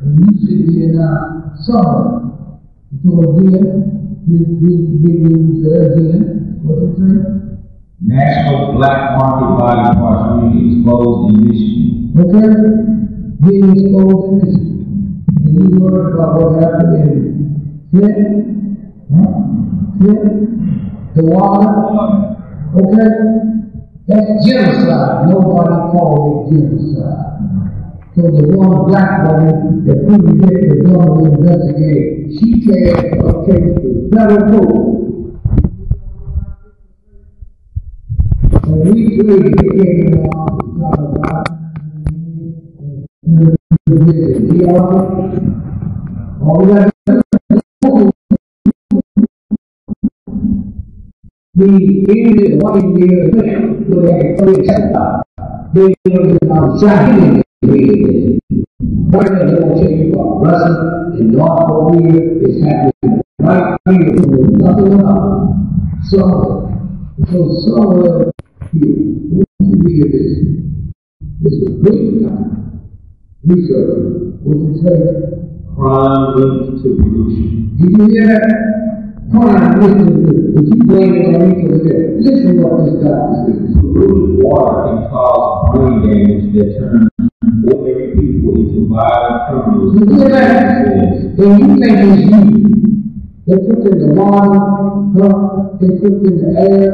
And you sit here now, summer. So again, this big news again. What's it say? National black market body parts being exposed in Michigan. Okay? Being exposed in Michigan. And you heard about what happened in Flint? The water? Okay? That's genocide. Nobody called it genocide. So the one black woman that couldn't get the government to investigate, she carried a case to federal court. And we three came along to talk about all we got to do is one year with a police sector. They are shocking. But they don't tell you about Russia and North Korea is happening right here. Nothing about it. So somewhere here, what do you hear this? This is a great research. What's it say? Crime linked to pollution. Did you hear that? Crime linked to pollution. But you blame it on me for that. Listen to what this doctor says. Polluted water can cause brain damage that turns ordinary people into violent criminals. You hear that? And you think it's you. They put in the water, they put in the air.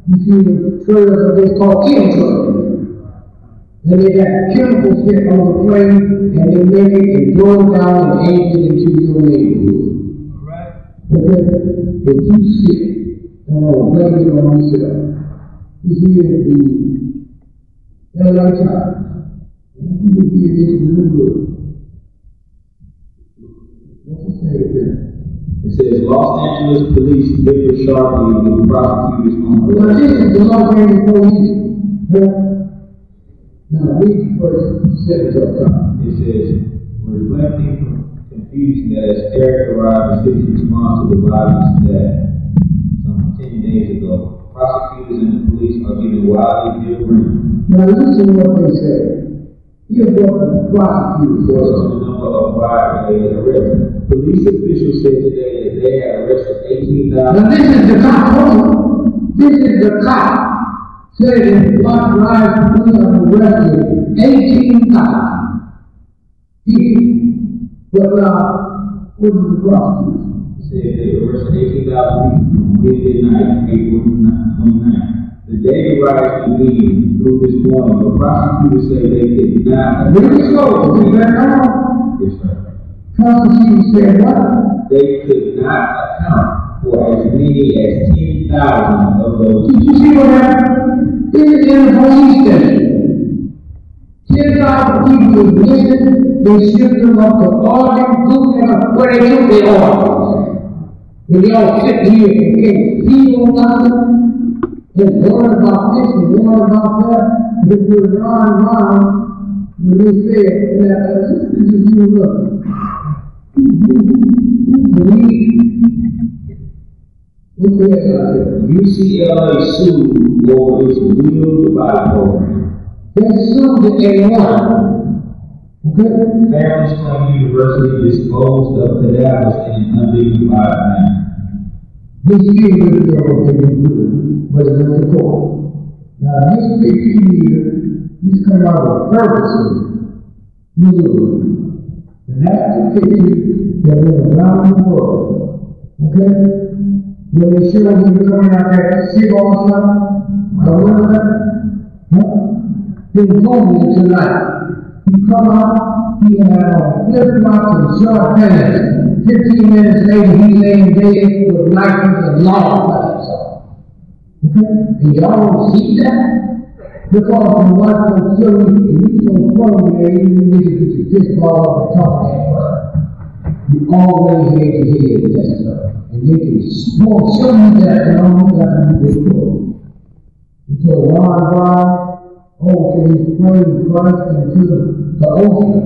You see the trails that they call chemtrails. And they got chemicals hit on the plane, and they make it and blow it down and aim it into your neighborhood. Right. Okay? If you sick, and I'll blame it on myself. You hear the LA Times. You hear this new word. What's it say there? It says Los Angeles police differ sharply with prosecutors on the Now this is the Los Angeles police. Now read the first sentence up top. It says, reflecting confusion that has characterized the city's response to the violence that some 10 days ago, prosecutors and the police are giving wildly different. Now listen to what they say. Here's what the prosecutors on the number of violated arrests. Police officials said today that they had arrested 18,000. Now this is the cop. This is the cop. Said in the block drive, we have arrested 18,000 people. But what did the prosecutors? Said they arrested 18,000 people on Wednesday night, April 29th. The day riots began through this morning, but prosecutors say they did not. Really so? Is that all? Yes, sir. Prosecutors said what? They could not account for as many as 10,000 of those. Did you see what happened? This is in the police station. 10,000 people were missing. They shipped them up to Oregon, where they took their orders. And they all sit here and can't feel nothing. They're worried about this and worried about that. They were round when they said, listen to you, look. What's the next one? UCLA sued over its wheel divide program. They sued the A1. Okay? Maryland University disposed of cadavers in an undignified manner. This year was but it went to court. Now this picture here, this come out of Ferguson, Missouri. And that's the picture that went around the world. Okay? When they show him coming out that cigar shop, remember that? Huh? They told me tonight. He come out, he had flip-flops and short pants. 15 minutes later, he laying dead with lightning and long pants on. Okay? And y'all don't see that? Because the white folks show you, and you don't follow me, and you need to get your fist ball up and talk that word. You always had your head in that stuff. And they can show you that, and all you got to do is go. And so, why? Okay, he's praying Christ into the ocean.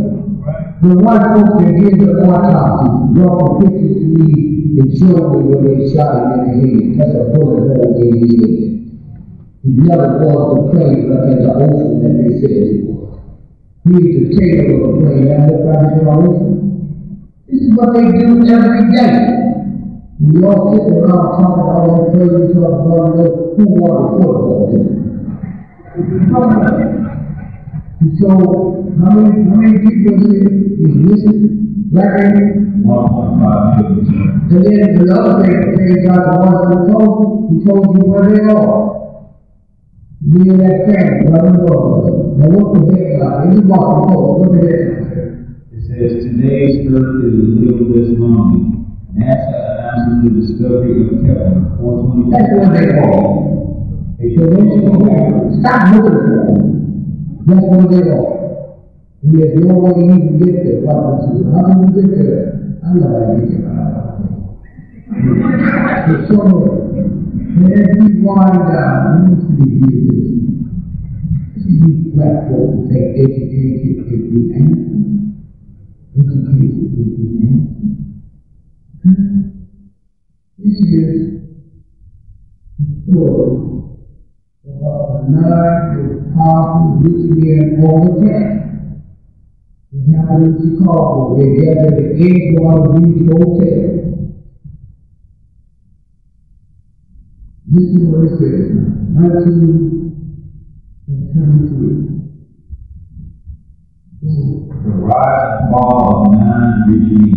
The white folks can give the autopsy, draw pictures to me, and show me where they shot him in the head. That's a bullet hole in his head. He never was the plane up in the ocean that they said he was. He's the tailor of the plane that looked like in the ocean. This is what they do every day. And you all sitting around talking all that crazy talk about who won the football game. And so, how many people is missing? Black people? 1.5 million. And then the other thing that came out the ones he told you where they are. You hear that family, right in the world. Now what's the headline? If you walk the post, what's the headline? It says, today's Earth is a little less lonely. NASA announces the discovery of Kepler 420. That's what they call it. So don't you stop looking for them. That's what they are. And there's no way you can get there. How can you get there? I know how to get there. There's so much. And as we wind down, we need to be here this. These black folks who take education if we answer. Education if we answer. This is the story about the 9 powerful rich men on the planet. It happened in Chicago. They gathered at the Edgewater Beach Hotel. This is what it says now. 1923. The rise and fall of 9 rich men.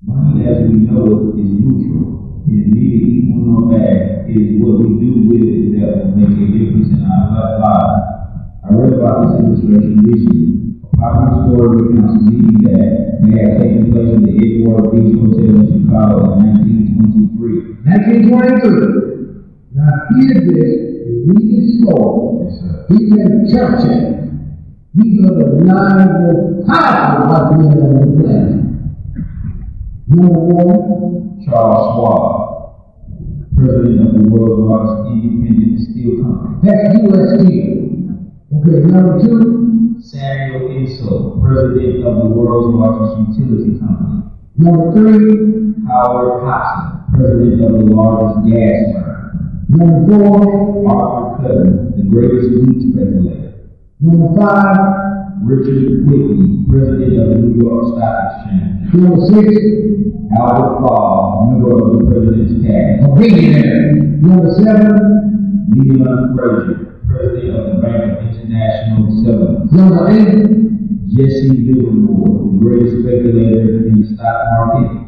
Money as we know it is neutral. It is neither equal nor bad. It is what we do with it that will make a difference in our lives. I read about this illustration recently. A popular story recounts a meeting that may have taken place at the Edgewater Beach Hotel in Chicago in 1923. 1923. Now hear this, read it slow. Yes, sir. These are churches. These are the 9 most powerful white men on the planet. Number 1, Charles Schwab, president of the world's largest independent steel company. that's U.S. Steel. Okay, number 2, Samuel Insull, president of the world's largest utility company. number 3, Howard Hobson, president of the largest gas firm. number 4, Arthur Cutton, the greatest wheat speculator. number 5, Richard Whitney, president of the New York Stock Exchange. number 6, Albert Law, member of the president's cabinet. a billionaire. Number 7, Leland Frazier, president of the Bank of International Settlements. number 8, Jesse Livermore, the greatest speculator in the stock market.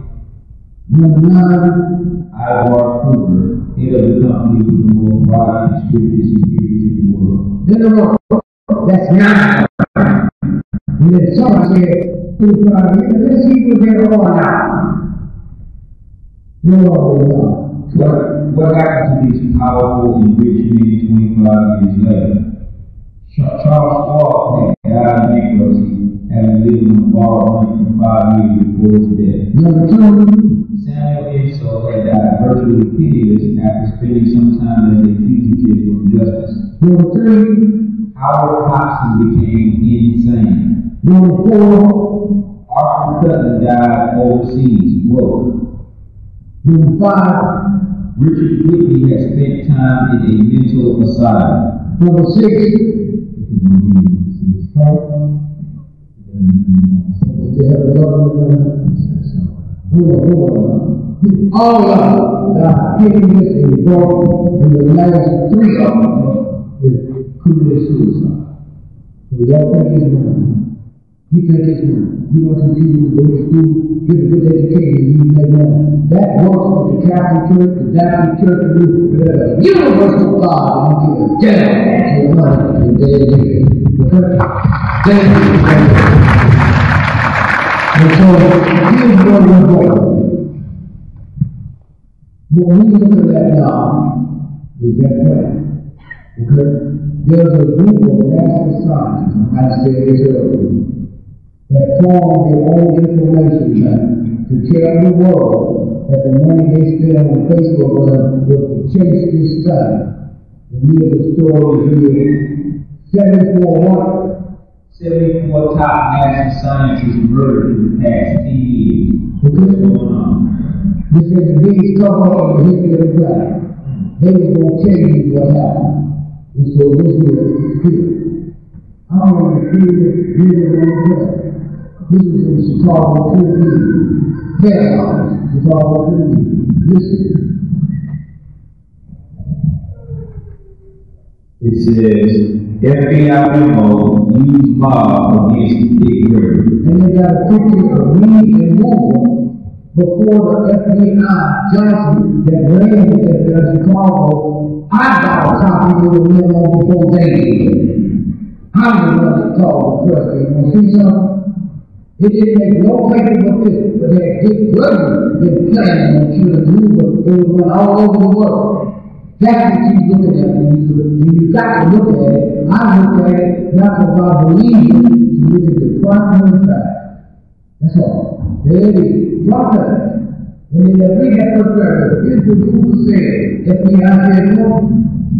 number 9, Ivar Kruger, head of the company with the most widely distributed securities in the world. in a row. That's 9. And then someone said, let's see what they're all now. What happened to these powerful and rich men 25 years later? Charles Schwab had died in bankruptcy, having lived on borrowed money for 5 years before his death. Number 2, Samuel Insull had died virtually penniless after spending some time as a fugitive from justice. number 3, Howard Hobson became insane. number 4, Arthur Cutton died overseas, broke. number 5, Richard Whitney has spent time in a mental asylum. number 6, all of them that are taking this and broke, and the last 3 of them is committed suicide. So y'all think it's money. You think it's money. You want to go to school, get a good education, you make money. That works with the Catholic Church, the Baptist Church, the universal God, and you give a damn for money, and there it is. Okay? Thank you. And so, here's what we're going. What we look at now is that plan. Okay? There's a group of NASA scientists, I said this earlier, that form their own information plan to tell the world that the money they spend on Facebook was to chase this study. And here's the story here. 74 top NASA scientists murdered in the past 10 years. Okay? What's going on? This is the biggest cover of the history of the planet. They was going to tell you what happened. And so this is here. I want to hear this really. This is in Chicago, Tribune. Chicago Tribune. Listen. It says, FBI memo used mob against Dick Gregory. And they got a picture of me and Moore before the FBI Johnson that ran the FBI Chicago, I got a copy of the memo before they did. I'm the one that called the press. You want to see something? It didn't make no paper but this, but that Dick Gregory been planning on killing you, but it went all over the world. That's what you're looking at when you got to look at it. I look at it not because I believe it, to look at the primary fact. That's all. There it is. Drop that. And then read that first paragraph. Here's what Hoover said. FBI said,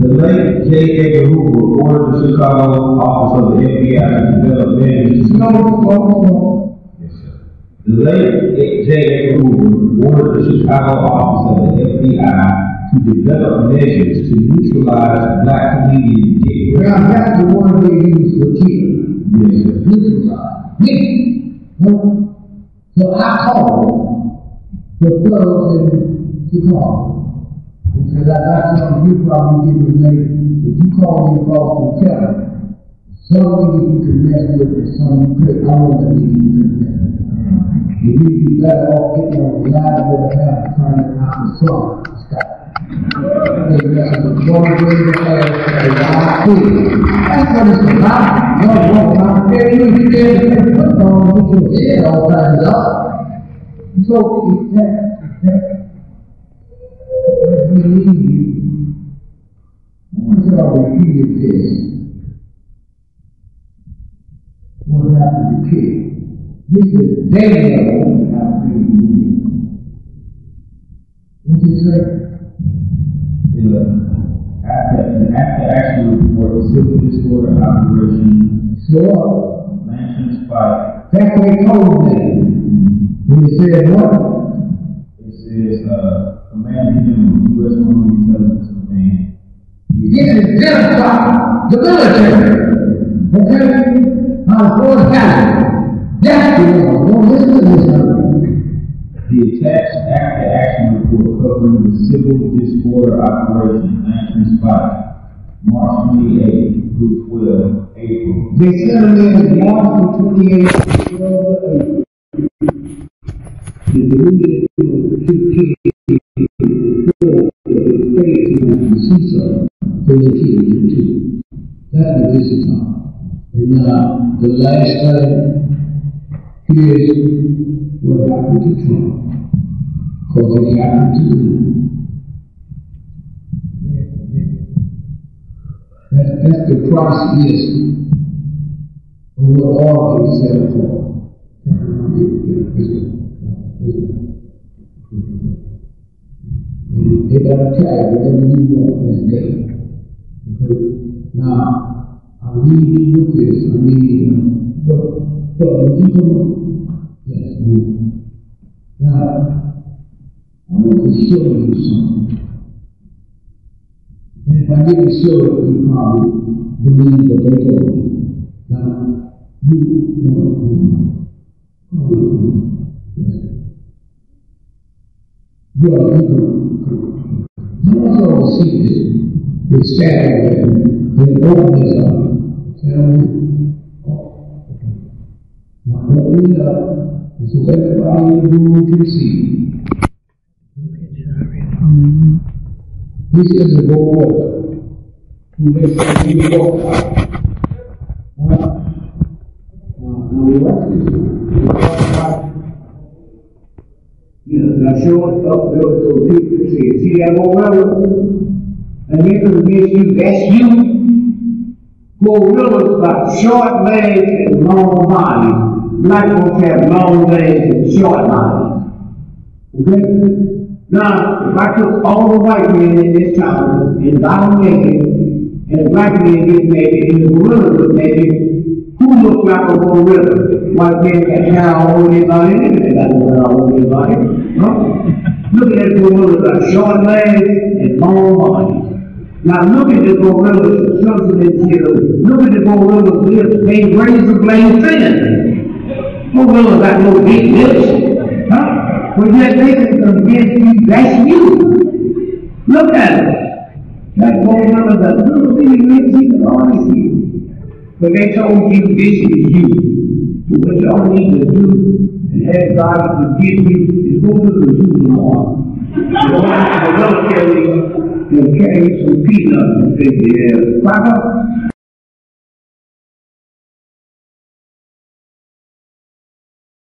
the late J. Edgar Hoover ordered the Chicago office of the FBI to develop measures to... Yes, sir. The late J. Edgar Hoover ordered the Chicago office of the FBI to develop measures to neutralize black comedian Dick Gregory. Now that's the word they use for kill. Yes, sir. Neutralize. Me. So I called the thugs in Chicago and said, I got something you probably didn't later. If you call me across and tell me, something you can mess with and something you could, I want to leave you could mess with. If you'd be better off getting on the line with a half trying to out the sun. Stop. That's what it's about. You're walking out there, you get your foot on, get your head all tied up. So, we need you. I want y'all to repeat this. What happened to Kid? This is Daniel what happened to you. What's it say? After actual report, civil disorder operation, Lantern's fight. That's what they told me. And it said what? It says, Command General, U.S. Army Intelligence Command. This is genocide, the military. Okay? Now, Fort Canada. That's the one. Don't listen to this one. The attacks after action report covering the civil disorder operation, Lantern's fight, March 28 through 12 April. They sent them in March 28 to 12 April. The deleted the two kids before the state to see something, so they killed them too. That's what this is on. And now, the last thing is what happened to Trump. Because it happened to me. That's the price list of what all gets set for. They got a tag, whatever you want this day. Okay? Now, I read with this, but when you come, yes, now, I want to show you something. And if I didn't show it, you probably believe what they told you. Now, you also see this Saturday, they open this up. Tell me, now open it up, so everybody in the room can see. This is a gold worker who has been now show it up there so people can see it. See that gold worker? And here comes against you, that's you. Gorillas got short legs and long bodies. Black folks have long legs and short bodies. Okay? Now, if I took all the white men in this town and got them naked, and the black men get naked, and the gorillas look naked, who looks like a gorilla? White men got hair all over their body, and they got no hair all over their body. Huh? Look at that gorilla, got short legs and long bodies. Now look at the gorilla's substance here. Look at the gorilla's lips, they razor blade thin. Gorilla got no big lips. Huh? When yet they can convince you that's you. Look at it. That gorilla got little bitty lips, he can always see you. But they told you this is you. So what y'all need to do and ask God to forgive you, is go to the zoo tomorrow. The military will carry some peanuts and say, yeah, Papa,